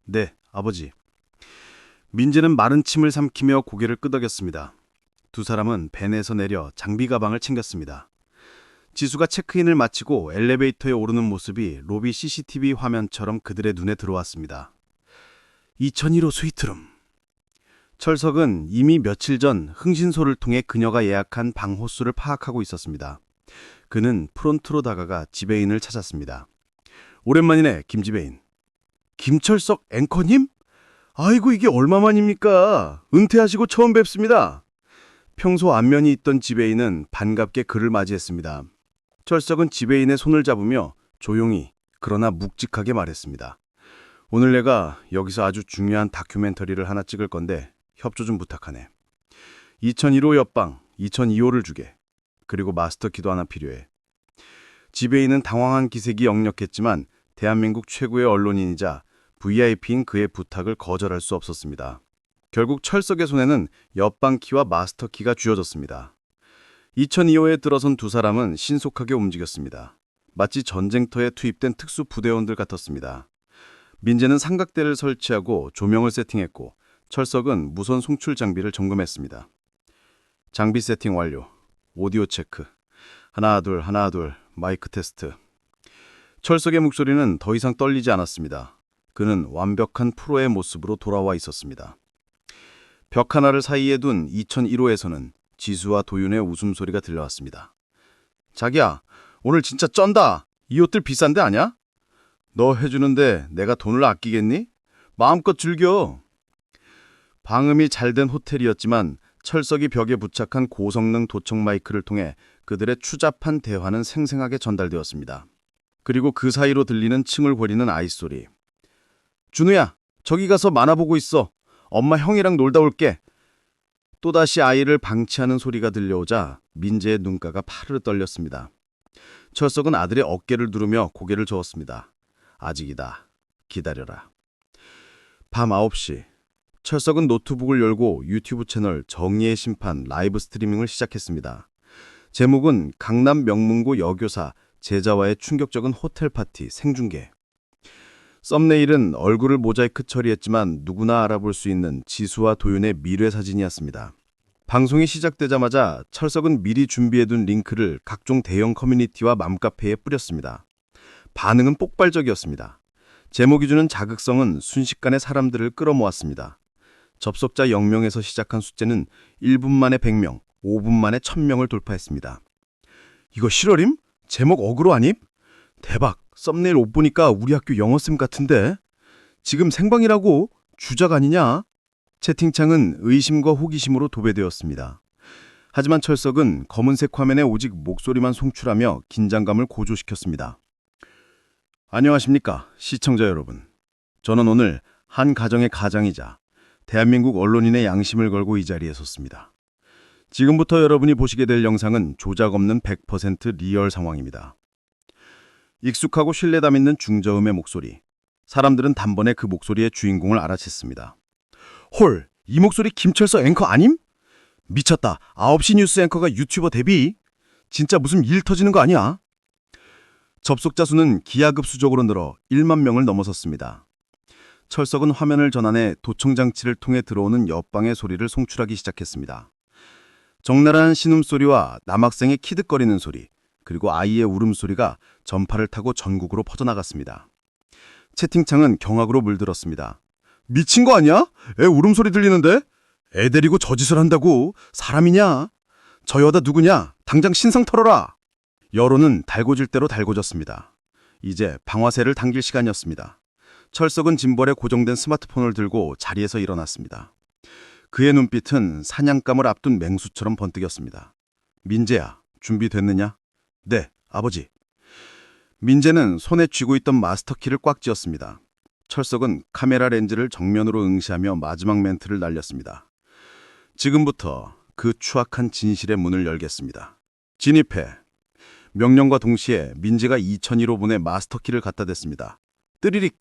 네, 아버지. 민재는 마른 침을 삼키며 고개를 끄덕였습니다. 두 사람은 밴에서 내려 장비 가방을 챙겼습니다. 지수가 체크인을 마치고 엘리베이터에 오르는 모습이 로비 CCTV 화면처럼 그들의 눈에 들어왔습니다. 2001호 스위트룸. 철석은 이미 며칠 전 흥신소를 통해 그녀가 예약한 방 호수를 파악하고 있었습니다. 그는 프론트로 다가가 지배인을 찾았습니다. 오랜만이네, 김지배인. 김철석 앵커님? 아이고, 이게 얼마만입니까? 은퇴하시고 처음 뵙습니다. 평소 안면이 있던 지배인은 반갑게 그를 맞이했습니다. 철석은 지배인의 손을 잡으며 조용히 그러나 묵직하게 말했습니다. 오늘 내가 여기서 아주 중요한 다큐멘터리를 하나 찍을 건데 협조 좀 부탁하네. 2001호 옆방, 2002호를 주게. 그리고 마스터 키도 하나 필요해. 지배인은 당황한 기색이 역력했지만 대한민국 최고의 언론인이자 VIP인 그의 부탁을 거절할 수 없었습니다. 결국 철석의 손에는 옆방 키와 마스터 키가 쥐어졌습니다. 2002호에 들어선 두 사람은 신속하게 움직였습니다. 마치 전쟁터에 투입된 특수 부대원들 같았습니다. 민재는 삼각대를 설치하고 조명을 세팅했고 철석은 무선 송출 장비를 점검했습니다. 장비 세팅 완료. 오디오 체크. 하나 둘 마이크 테스트. 철석의 목소리는 더 이상 떨리지 않았습니다. 그는 완벽한 프로의 모습으로 돌아와 있었습니다. 벽 하나를 사이에 둔 2001호에서는 지수와 도윤의 웃음소리가 들려왔습니다. 자기야, 오늘 진짜 쩐다. 이 옷들 비싼데 아냐? 너 해주는데 내가 돈을 아끼겠니? 마음껏 즐겨. 방음이 잘 된 호텔이었지만 철석이 벽에 부착한 고성능 도청 마이크를 통해 그들의 추잡한 대화는 생생하게 전달되었습니다. 그리고 그 사이로 들리는 층을거리는 아이소리. 준우야, 저기 가서 만화 보고 있어. 엄마 형이랑 놀다 올게. 또다시 아이를 방치하는 소리가 들려오자 민재의 눈가가 파르르 떨렸습니다. 철석은 아들의 어깨를 누르며 고개를 저었습니다. 아직이다. 기다려라. 밤 9시. 철석은 노트북을 열고 유튜브 채널 정의의 심판 라이브 스트리밍을 시작했습니다. 제목은 강남 명문고 여교사 제자와의 충격적인 호텔 파티 생중계. 썸네일은 얼굴을 모자이크 처리했지만 누구나 알아볼 수 있는 지수와 도윤의 미래 사진이었습니다. 방송이 시작되자마자 철석은 미리 준비해둔 링크를 각종 대형 커뮤니티와 맘카페에 뿌렸습니다. 반응은 폭발적이었습니다. 제목이 주는 자극성은 순식간에 사람들을 끌어모았습니다. 접속자 0명에서 시작한 숫자는 1분 만에 100명, 5분 만에 1000명을 돌파했습니다. 이거 실화임? 제목 어그로 아님? 대박! 썸네일 옷 보니까 우리 학교 영어쌤 같은데? 지금 생방이라고? 주작 아니냐? 채팅창은 의심과 호기심으로 도배되었습니다. 하지만 철석은 검은색 화면에 오직 목소리만 송출하며 긴장감을 고조시켰습니다. 안녕하십니까, 시청자 여러분. 저는 오늘 한 가정의 가장이자 대한민국 언론인의 양심을 걸고 이 자리에 섰습니다. 지금부터 여러분이 보시게 될 영상은 조작 없는 100% 리얼 상황입니다. 익숙하고 신뢰감 있는 중저음의 목소리. 사람들은 단번에 그 목소리의 주인공을 알아챘습니다. 헐, 이 목소리 김철석 앵커 아님? 미쳤다. 9시 뉴스 앵커가 유튜버 데뷔? 진짜 무슨 일 터지는 거 아니야? 접속자 수는 기하급수적으로 늘어 1만 명을 넘어섰습니다. 철석은 화면을 전환해 도청장치를 통해 들어오는 옆방의 소리를 송출하기 시작했습니다. 적나라한 신음소리와 남학생의 키득거리는 소리, 그리고 아이의 울음소리가 전파를 타고 전국으로 퍼져나갔습니다. 채팅창은 경악으로 물들었습니다. 미친 거 아니야? 애 울음소리 들리는데? 애 데리고 저 짓을 한다고? 사람이냐? 저 여자 누구냐? 당장 신상 털어라! 여론은 달궈질 대로 달궈졌습니다. 이제 방화쇠를 당길 시간이었습니다. 철석은 짐벌에 고정된 스마트폰을 들고 자리에서 일어났습니다. 그의 눈빛은 사냥감을 앞둔 맹수처럼 번뜩였습니다. 민재야, 준비됐느냐? 네, 아버지. 민재는 손에 쥐고 있던 마스터키를 꽉 쥐었습니다. 철석은 카메라 렌즈를 정면으로 응시하며 마지막 멘트를 날렸습니다. 지금부터 그 추악한 진실의 문을 열겠습니다. 진입해. 명령과 동시에 민재가 2001호분의 마스터키를 갖다 댔습니다. 뜨리릭!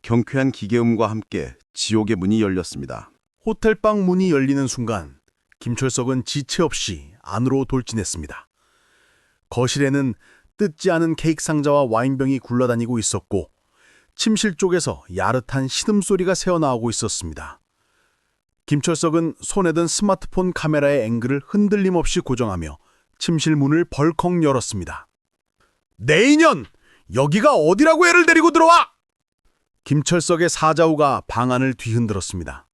경쾌한 기계음과 함께 지옥의 문이 열렸습니다. 호텔방 문이 열리는 순간 김철석은 지체 없이 안으로 돌진했습니다. 거실에는 뜯지 않은 케이크 상자와 와인병이 굴러다니고 있었고 침실 쪽에서 야릇한 신음소리가 새어나오고 있었습니다. 김철석은 손에 든 스마트폰 카메라의 앵글을 흔들림 없이 고정하며 침실 문을 벌컥 열었습니다. 내 인연! 여기가 어디라고 애를 데리고 들어와! 김철석의 사자후가 방 안을 뒤흔들었습니다.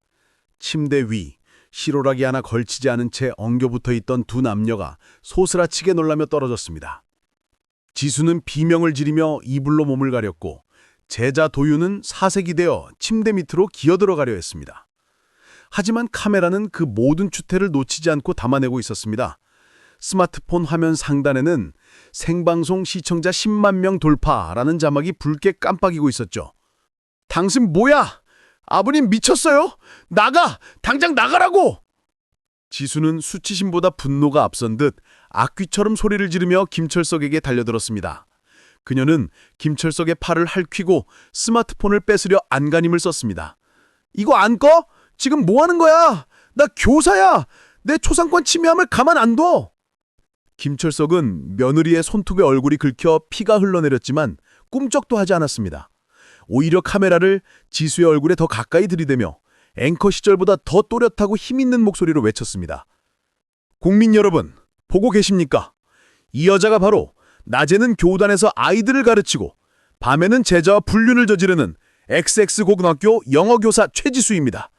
침대 위, 실오라기 하나 걸치지 않은 채 엉겨붙어 있던 두 남녀가 소스라치게 놀라며 떨어졌습니다. 지수는 비명을 지르며 이불로 몸을 가렸고 제자 도윤은 사색이 되어 침대 밑으로 기어들어가려 했습니다. 하지만 카메라는 그 모든 추태를 놓치지 않고 담아내고 있었습니다. 스마트폰 화면 상단에는 생방송 시청자 10만 명 돌파라는 자막이 붉게 깜빡이고 있었죠. 당신 뭐야? 아버님 미쳤어요? 나가! 당장 나가라고! 지수는 수치심보다 분노가 앞선 듯 악귀처럼 소리를 지르며 김철석에게 달려들었습니다. 그녀는 김철석의 팔을 핥히고 스마트폰을 뺏으려 안간힘을 썼습니다. 이거 안 꺼? 지금 뭐 하는 거야? 나 교사야! 내 초상권 침해함을 가만 안 둬! 김철석은 며느리의 손톱에 얼굴이 긁혀 피가 흘러내렸지만 꿈쩍도 하지 않았습니다. 오히려 카메라를 지수의 얼굴에 더 가까이 들이대며 앵커 시절보다 더 또렷하고 힘있는 목소리로 외쳤습니다. 국민 여러분, 보고 계십니까? 이 여자가 바로 낮에는 교단에서 아이들을 가르치고 밤에는 제자와 불륜을 저지르는 XX고등학교 영어교사 최지수입니다.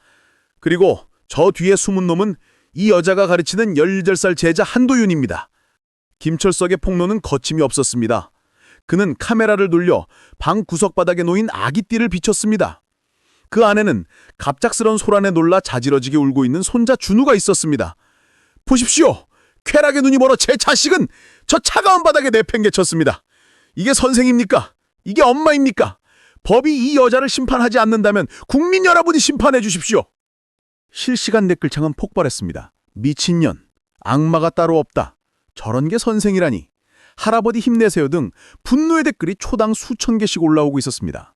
그리고 저 뒤에 숨은 놈은 이 여자가 가르치는 18살 제자 한도윤입니다. 김철석의 폭로는 거침이 없었습니다. 그는 카메라를 돌려 방 구석바닥에 놓인 아기띠를 비췄습니다. 그 안에는 갑작스런 소란에 놀라 자지러지게 울고 있는 손자 준우가 있었습니다. 보십시오. 쾌락의 눈이 멀어 제 자식은 저 차가운 바닥에 내팽개쳤습니다. 이게 선생입니까? 이게 엄마입니까? 법이 이 여자를 심판하지 않는다면 국민 여러분이 심판해 주십시오. 실시간 댓글창은 폭발했습니다. 미친년, 악마가 따로 없다. 저런 게 선생이라니. 할아버지 힘내세요 등 분노의 댓글이 초당 수천 개씩 올라오고 있었습니다.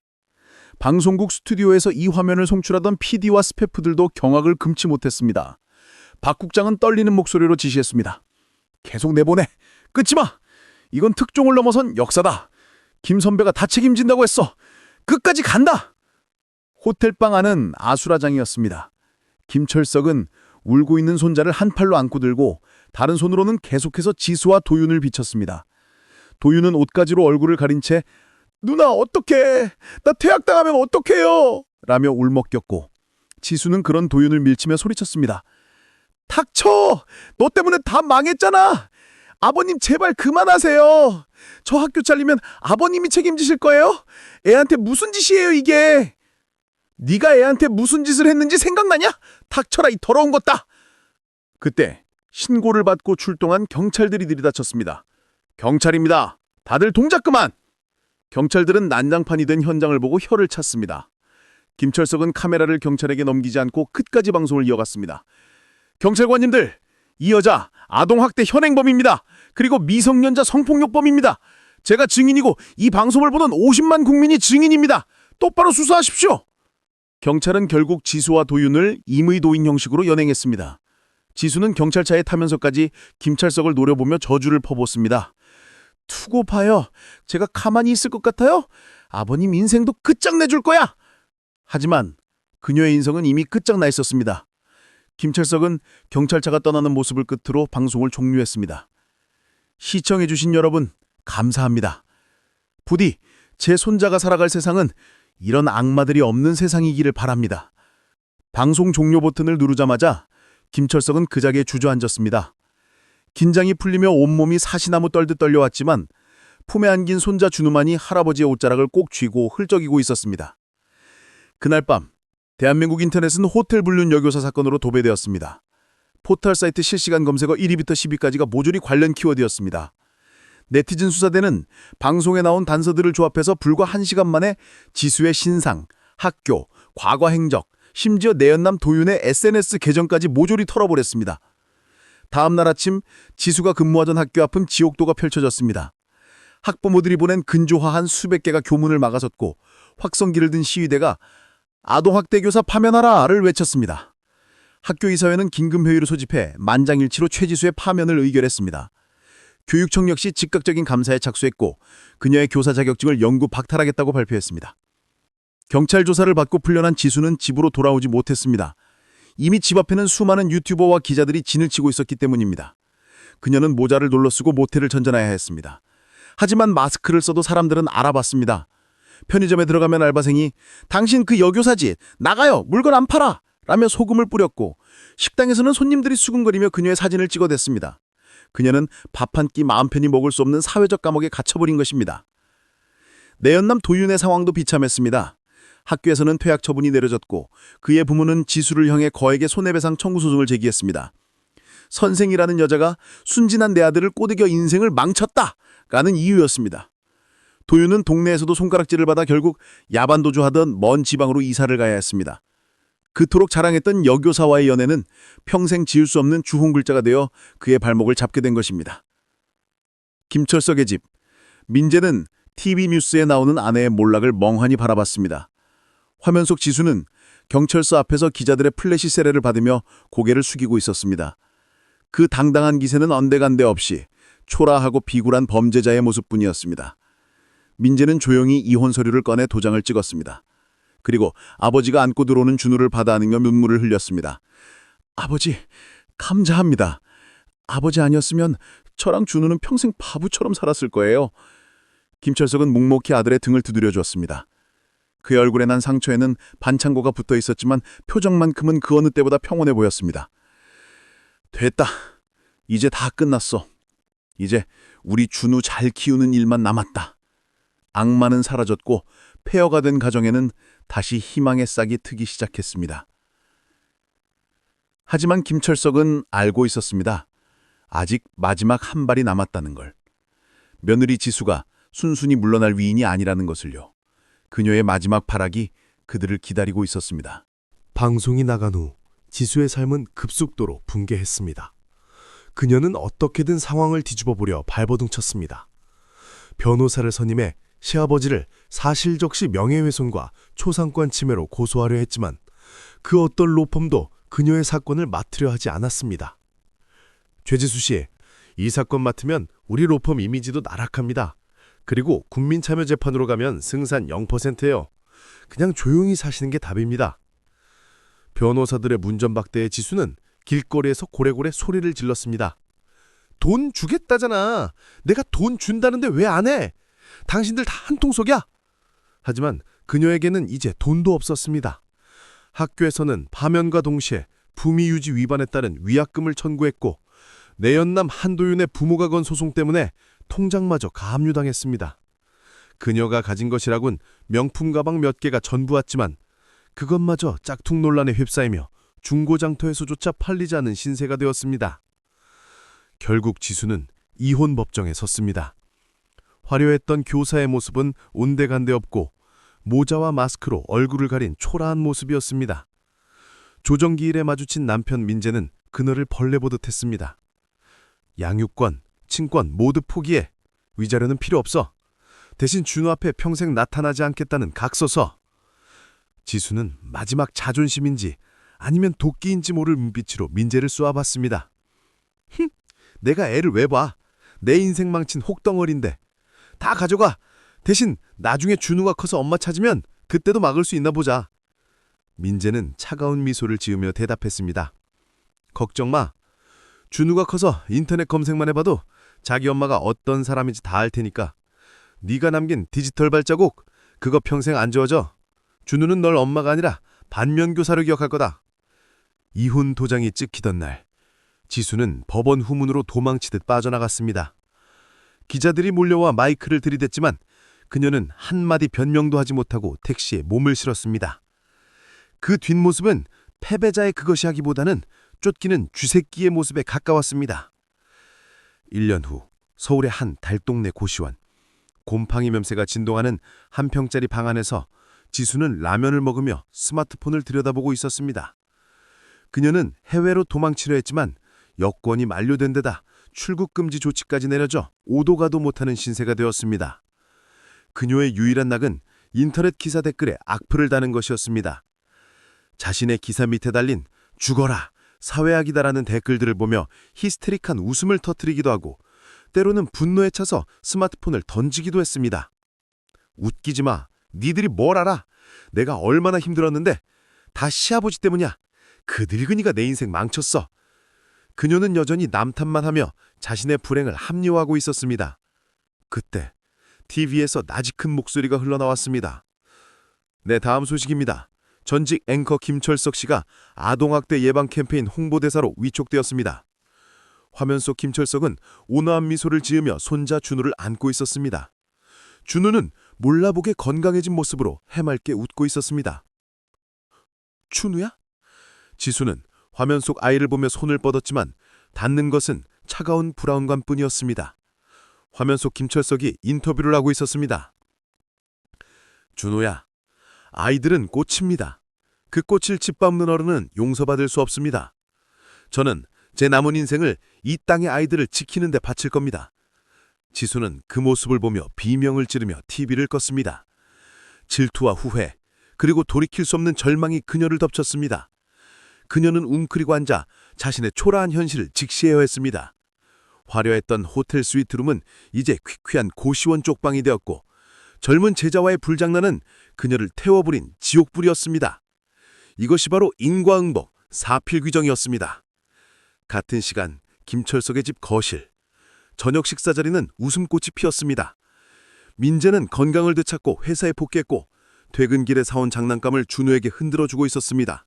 방송국 스튜디오에서 이 화면을 송출하던 PD와 스태프들도 경악을 금치 못했습니다. 박 국장은 떨리는 목소리로 지시했습니다. 계속 내보내. 끊지 마. 이건 특종을 넘어선 역사다. 김 선배가 다 책임진다고 했어. 끝까지 간다. 호텔방 안은 아수라장이었습니다. 김철석은 울고 있는 손자를 한 팔로 안고 들고 다른 손으로는 계속해서 지수와 도윤을 비쳤습니다. 도윤은 옷가지로 얼굴을 가린 채 누나 어떡해. 나 퇴학당하면 어떡해요. 라며 울먹였고 지수는 그런 도윤을 밀치며 소리쳤습니다. 닥쳐. 너 때문에 다 망했잖아. 아버님 제발 그만하세요. 저 학교 잘리면 아버님이 책임지실 거예요? 애한테 무슨 짓이에요 이게. 네가 애한테 무슨 짓을 했는지 생각나냐? 닥쳐라 이 더러운 것다. 그때 신고를 받고 출동한 경찰들이 들이닥쳤습니다. 경찰입니다. 다들 동작 그만. 경찰들은 난장판이 된 현장을 보고 혀를 찼습니다. 김철석은 카메라를 경찰에게 넘기지 않고 끝까지 방송을 이어갔습니다. 경찰관님들, 이 여자 아동학대 현행범입니다. 그리고 미성년자 성폭력범입니다. 제가 증인이고 이 방송을 보는 50만 국민이 증인입니다. 똑바로 수사하십시오. 경찰은 결국 지수와 도윤을 임의도인 형식으로 연행했습니다. 지수는 경찰차에 타면서까지 김철석을 노려보며 저주를 퍼붓습니다. 투고 봐요. 제가 가만히 있을 것 같아요? 아버님 인생도 끝장내줄 거야. 하지만 그녀의 인성은 이미 끝장나 있었습니다. 김철석은 경찰차가 떠나는 모습을 끝으로 방송을 종료했습니다. 시청해주신 여러분 감사합니다. 부디 제 손자가 살아갈 세상은 이런 악마들이 없는 세상이기를 바랍니다. 방송 종료 버튼을 누르자마자 김철석은 그 자리에 주저앉았습니다. 긴장이 풀리며 온몸이 사시나무 떨듯 떨려왔지만 품에 안긴 손자 준우만이 할아버지의 옷자락을 꼭 쥐고 흘적이고 있었습니다. 그날 밤 대한민국 인터넷은 호텔 불륜 여교사 사건으로 도배되었습니다. 포털 사이트 실시간 검색어 1위부터 10위까지가 모조리 관련 키워드였습니다. 네티즌 수사대는 방송에 나온 단서들을 조합해서 불과 1시간 만에 지수의 신상, 학교, 과거 행적, 심지어 내연남 도윤의 SNS 계정까지 모조리 털어버렸습니다. 다음 날 아침 지수가 근무하던 학교 앞은 지옥도가 펼쳐졌습니다. 학부모들이 보낸 근조화한 수백 개가 교문을 막아섰고 확성기를 든 시위대가 아동학대교사 파면하라를 외쳤습니다. 학교 이사회는 긴급회의를 소집해 만장일치로 최지수의 파면을 의결했습니다. 교육청 역시 즉각적인 감사에 착수했고 그녀의 교사 자격증을 영구 박탈하겠다고 발표했습니다. 경찰 조사를 받고 풀려난 지수는 집으로 돌아오지 못했습니다. 이미 집 앞에는 수많은 유튜버와 기자들이 진을 치고 있었기 때문입니다. 그녀는 모자를 눌러쓰고 모텔을 전전해야 했습니다. 하지만 마스크를 써도 사람들은 알아봤습니다. 편의점에 들어가면 알바생이 당신 그 여교사지? 나가요! 물건 안 팔아! 라며 소금을 뿌렸고 식당에서는 손님들이 수근거리며 그녀의 사진을 찍어댔습니다. 그녀는 밥 한 끼 마음 편히 먹을 수 없는 사회적 감옥에 갇혀버린 것입니다. 내연남 도윤의 상황도 비참했습니다. 학교에서는 퇴학 처분이 내려졌고 그의 부모는 지수를 향해 거액의 손해배상 청구 소송을 제기했습니다. 선생이라는 여자가 순진한 내 아들을 꼬드겨 인생을 망쳤다라는 이유였습니다. 도윤은 동네에서도 손가락질을 받아 결국 야반도주하던 먼 지방으로 이사를 가야 했습니다. 그토록 자랑했던 여교사와의 연애는 평생 지울 수 없는 주홍글자가 되어 그의 발목을 잡게 된 것입니다. 김철석의 집. 민재는 TV 뉴스에 나오는 아내의 몰락을 멍하니 바라봤습니다. 화면 속 지수는 경찰서 앞에서 기자들의 플래시 세례를 받으며 고개를 숙이고 있었습니다. 그 당당한 기세는 언데간데 없이 초라하고 비굴한 범죄자의 모습뿐이었습니다. 민재는 조용히 이혼 서류를 꺼내 도장을 찍었습니다. 그리고 아버지가 안고 들어오는 준우를 받아 안으며 눈물을 흘렸습니다. 아버지, 감사합니다. 아버지 아니었으면 저랑 준우는 평생 바보처럼 살았을 거예요. 김철석은 묵묵히 아들의 등을 두드려 주었습니다. 그의 얼굴에 난 상처에는 반창고가 붙어 있었지만 표정만큼은 그 어느 때보다 평온해 보였습니다. 됐다. 이제 다 끝났어. 이제 우리 준우 잘 키우는 일만 남았다. 악마는 사라졌고 폐허가 된 가정에는 다시 희망의 싹이 트기 시작했습니다. 하지만 김철석은 알고 있었습니다. 아직 마지막 한 발이 남았다는 걸. 며느리 지수가 순순히 물러날 위인이 아니라는 것을요. 그녀의 마지막 발악이 그들을 기다리고 있었습니다. 방송이 나간 후 지수의 삶은 급속도로 붕괴했습니다. 그녀는 어떻게든 상황을 뒤집어보려 발버둥 쳤습니다. 변호사를 선임해 시아버지를 사실적시 명예훼손과 초상권 침해로 고소하려 했지만 그 어떤 로펌도 그녀의 사건을 맡으려 하지 않았습니다. 최지수 씨, 이 사건 맡으면 우리 로펌 이미지도 나락합니다. 그리고 국민참여재판으로 가면 승산 0%예요. 그냥 조용히 사시는 게 답입니다. 변호사들의 문전박대의 지수는 길거리에서 고래고래 소리를 질렀습니다. 돈 주겠다잖아. 내가 돈 준다는데 왜 안 해? 당신들 다 한통속이야. 하지만 그녀에게는 이제 돈도 없었습니다. 학교에서는 파면과 동시에 품위유지 위반에 따른 위약금을 청구했고 내연남 한도윤의 부모가 건 소송 때문에 통장마저 가압류당했습니다. 그녀가 가진 것이라곤 명품 가방 몇 개가 전부였지만 그것마저 짝퉁 논란에 휩싸이며 중고장터에서조차 팔리지 않은 신세가 되었습니다. 결국 지수는 이혼 법정에 섰습니다. 화려했던 교사의 모습은 온데간데 없고 모자와 마스크로 얼굴을 가린 초라한 모습이었습니다. 조정기 일에 마주친 남편 민재는 그녀를 벌레 보듯 했습니다. 양육권, 친권 모두 포기해. 위자료는 필요 없어. 대신 준우 앞에 평생 나타나지 않겠다는 각서서. 지수는 마지막 자존심인지 아니면 도끼인지 모를 눈빛으로 민재를 쏘아봤습니다. 흠, 내가 애를 왜 봐? 내 인생 망친 혹덩어리인데. 다 가져가. 대신 나중에 준우가 커서 엄마 찾으면 그때도 막을 수 있나 보자. 민재는 차가운 미소를 지으며 대답했습니다. 걱정 마. 준우가 커서 인터넷 검색만 해봐도 자기 엄마가 어떤 사람인지 다 알 테니까. 네가 남긴 디지털 발자국 그거 평생 안 지워져. 준우는 널 엄마가 아니라 반면교사로 기억할 거다. 이혼 도장이 찍히던 날 지수는 법원 후문으로 도망치듯 빠져나갔습니다. 기자들이 몰려와 마이크를 들이댔지만 그녀는 한마디 변명도 하지 못하고 택시에 몸을 실었습니다. 그 뒷모습은 패배자의 그것이 하기보다는 쫓기는 쥐새끼의 모습에 가까웠습니다. 1년 후 서울의 한 달동네 고시원. 곰팡이 냄새가 진동하는 한 평짜리 방 안에서 지수는 라면을 먹으며 스마트폰을 들여다보고 있었습니다. 그녀는 해외로 도망치려 했지만 여권이 만료된 데다 출국 금지 조치까지 내려져 오도 가도 못하는 신세가 되었습니다. 그녀의 유일한 낙은 인터넷 기사 댓글에 악플을 다는 것이었습니다. 자신의 기사 밑에 달린 죽어라, 사회악이다라는 댓글들을 보며 히스테릭한 웃음을 터뜨리기도 하고 때로는 분노에 차서 스마트폰을 던지기도 했습니다. 웃기지 마. 니들이 뭘 알아? 내가 얼마나 힘들었는데 다 시아버지 때문이야. 그 늙은이가 내 인생 망쳤어. 그녀는 여전히 남탓만 하며 자신의 불행을 합리화하고 있었습니다. 그때 TV에서 나직한 목소리가 흘러나왔습니다. 네, 다음 소식입니다. 전직 앵커 김철석 씨가 아동학대 예방 캠페인 홍보대사로 위촉되었습니다. 화면 속 김철석은 온화한 미소를 지으며 손자 준우를 안고 있었습니다. 준우는 몰라보게 건강해진 모습으로 해맑게 웃고 있었습니다. 준우야? 지수는 화면 속 아이를 보며 손을 뻗었지만 닿는 것은 차가운 브라운관뿐이었습니다. 화면 속 김철석이 인터뷰를 하고 있었습니다. 준우야, 아이들은 꽃입니다. 그 꽃을 짓밟는 어른은 용서받을 수 없습니다. 저는 제 남은 인생을 이 땅의 아이들을 지키는 데 바칠 겁니다. 지수는 그 모습을 보며 비명을 지르며 TV를 껐습니다. 질투와 후회, 그리고 돌이킬 수 없는 절망이 그녀를 덮쳤습니다. 그녀는 웅크리고 앉아 자신의 초라한 현실을 직시해야 했습니다. 화려했던 호텔 스위트룸은 이제 퀴퀴한 고시원 쪽방이 되었고 젊은 제자와의 불장난은 그녀를 태워버린 지옥불이었습니다. 이것이 바로 인과응보, 사필귀정이었습니다. 같은 시간 김철석의 집 거실. 저녁 식사 자리는 웃음꽃이 피었습니다. 민재는 건강을 되찾고 회사에 복귀했고 퇴근길에 사온 장난감을 준우에게 흔들어주고 있었습니다.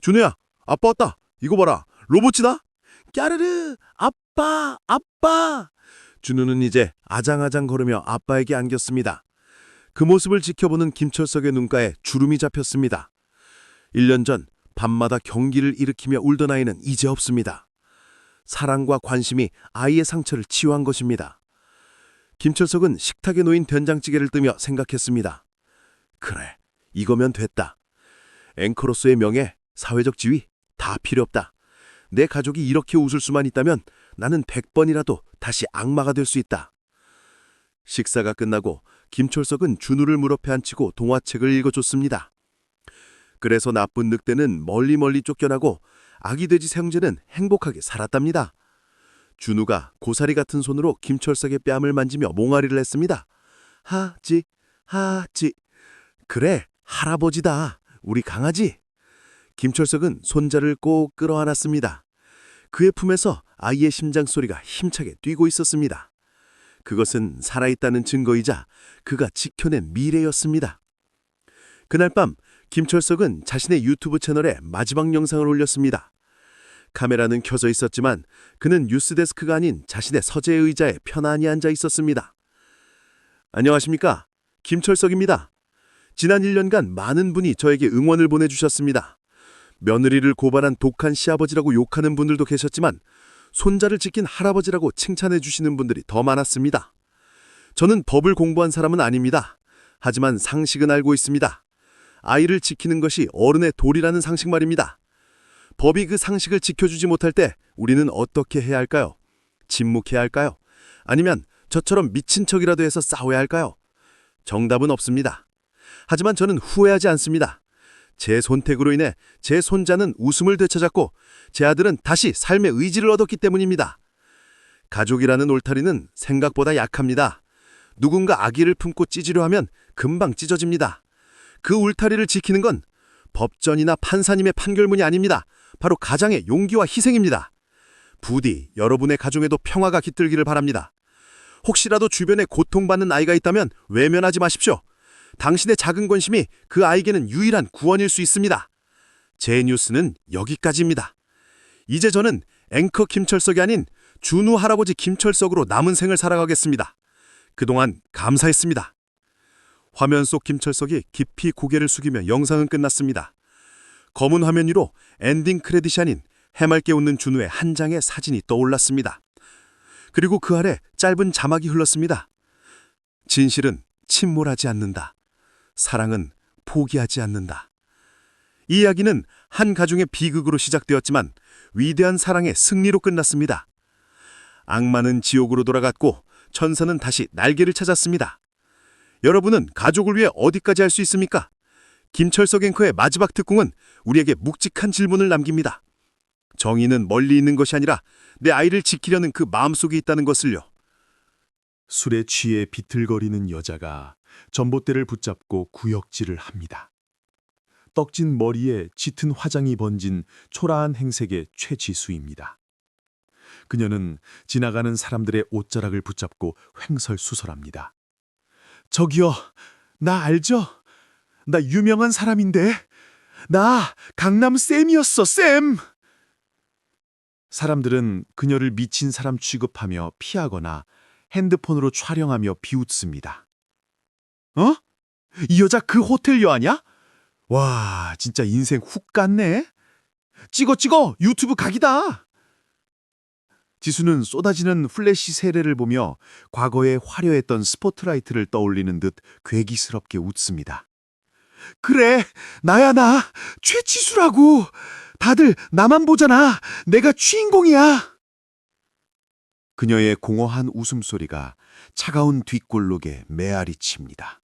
준우야, 아빠 왔다. 이거 봐라. 로봇이다. 까르르, 아빠, 아빠. 준우는 이제 아장아장 걸으며 아빠에게 안겼습니다. 그 모습을 지켜보는 김철석의 눈가에 주름이 잡혔습니다. 1년 전 밤마다 경기를 일으키며 울던 아이는 이제 없습니다. 사랑과 관심이 아이의 상처를 치유한 것입니다. 김철석은 식탁에 놓인 된장찌개를 뜨며 생각했습니다. 그래, 이거면 됐다. 앵커로서의 명예, 사회적 지위 다 필요 없다. 내 가족이 이렇게 웃을 수만 있다면 나는 100번이라도 다시 악마가 될 수 있다. 식사가 끝나고 김철석은 준우를 무릎에 앉히고 동화책을 읽어줬습니다. 그래서 나쁜 늑대는 멀리 쫓겨나고 아기 돼지 생제는 행복하게 살았답니다. 준우가 고사리 같은 손으로 김철석의 뺨을 만지며 몽아리를 했습니다. 하지, 하지. 그래, 할아버지다. 우리 강아지. 김철석은 손자를 꼭 끌어안았습니다. 그의 품에서 아이의 심장 소리가 힘차게 뛰고 있었습니다. 그것은 살아있다는 증거이자 그가 지켜낸 미래였습니다. 그날 밤 김철석은 자신의 유튜브 채널에 마지막 영상을 올렸습니다. 카메라는 켜져 있었지만 그는 뉴스데스크가 아닌 자신의 서재 의자에 편안히 앉아 있었습니다. 안녕하십니까? 김철석입니다. 지난 1년간 많은 분이 저에게 응원을 보내주셨습니다. 며느리를 고발한 독한 시아버지라고 욕하는 분들도 계셨지만 손자를 지킨 할아버지라고 칭찬해 주시는 분들이 더 많았습니다. 저는 법을 공부한 사람은 아닙니다. 하지만 상식은 알고 있습니다. 아이를 지키는 것이 어른의 도리라는 상식 말입니다. 법이 그 상식을 지켜주지 못할 때 우리는 어떻게 해야 할까요? 침묵해야 할까요? 아니면 저처럼 미친 척이라도 해서 싸워야 할까요? 정답은 없습니다. 하지만 저는 후회하지 않습니다. 제 선택으로 인해 제 손자는 웃음을 되찾았고 제 아들은 다시 삶의 의지를 얻었기 때문입니다. 가족이라는 울타리는 생각보다 약합니다. 누군가 아기를 품고 찢으려 하면 금방 찢어집니다. 그 울타리를 지키는 건 법전이나 판사님의 판결문이 아닙니다. 바로 가장의 용기와 희생입니다. 부디 여러분의 가정에도 평화가 깃들기를 바랍니다. 혹시라도 주변에 고통받는 아이가 있다면 외면하지 마십시오. 당신의 작은 관심이 그 아이에게는 유일한 구원일 수 있습니다. 제 뉴스는 여기까지입니다. 이제 저는 앵커 김철석이 아닌 준우 할아버지 김철석으로 남은 생을 살아가겠습니다. 그동안 감사했습니다. 화면 속 김철석이 깊이 고개를 숙이며 영상은 끝났습니다. 검은 화면 위로 엔딩 크레딧이 아닌 해맑게 웃는 준우의 한 장의 사진이 떠올랐습니다. 그리고 그 아래 짧은 자막이 흘렀습니다. 진실은 침몰하지 않는다. 사랑은 포기하지 않는다. 이 이야기는 한 가중의 비극으로 시작되었지만 위대한 사랑의 승리로 끝났습니다. 악마는 지옥으로 돌아갔고 천사는 다시 날개를 찾았습니다. 여러분은 가족을 위해 어디까지 할 수 있습니까? 김철석 앵커의 마지막 특공은 우리에게 묵직한 질문을 남깁니다. 정의는 멀리 있는 것이 아니라 내 아이를 지키려는 그 마음속에 있다는 것을요. 술에 취해 비틀거리는 여자가 전봇대를 붙잡고 구역질을 합니다. 떡진 머리에 짙은 화장이 번진 초라한 행색의 최지수입니다. 그녀는 지나가는 사람들의 옷자락을 붙잡고 횡설수설합니다. 저기요, 나 알죠? 나 유명한 사람인데. 나 강남 쌤이었어, 쌤! 사람들은 그녀를 미친 사람 취급하며 피하거나 핸드폰으로 촬영하며 비웃습니다. 어? 이 여자 그 호텔 여아냐? 와, 진짜 인생 훅 갔네. 찍어, 유튜브 각이다. 지수는 쏟아지는 플래시 세례를 보며 과거에 화려했던 스포트라이트를 떠올리는 듯 괴기스럽게 웃습니다. 그래, 나야 나, 최지수라고. 다들 나만 보잖아. 내가 주인공이야. 그녀의 공허한 웃음소리가 차가운 뒷골록에 메아리 칩니다.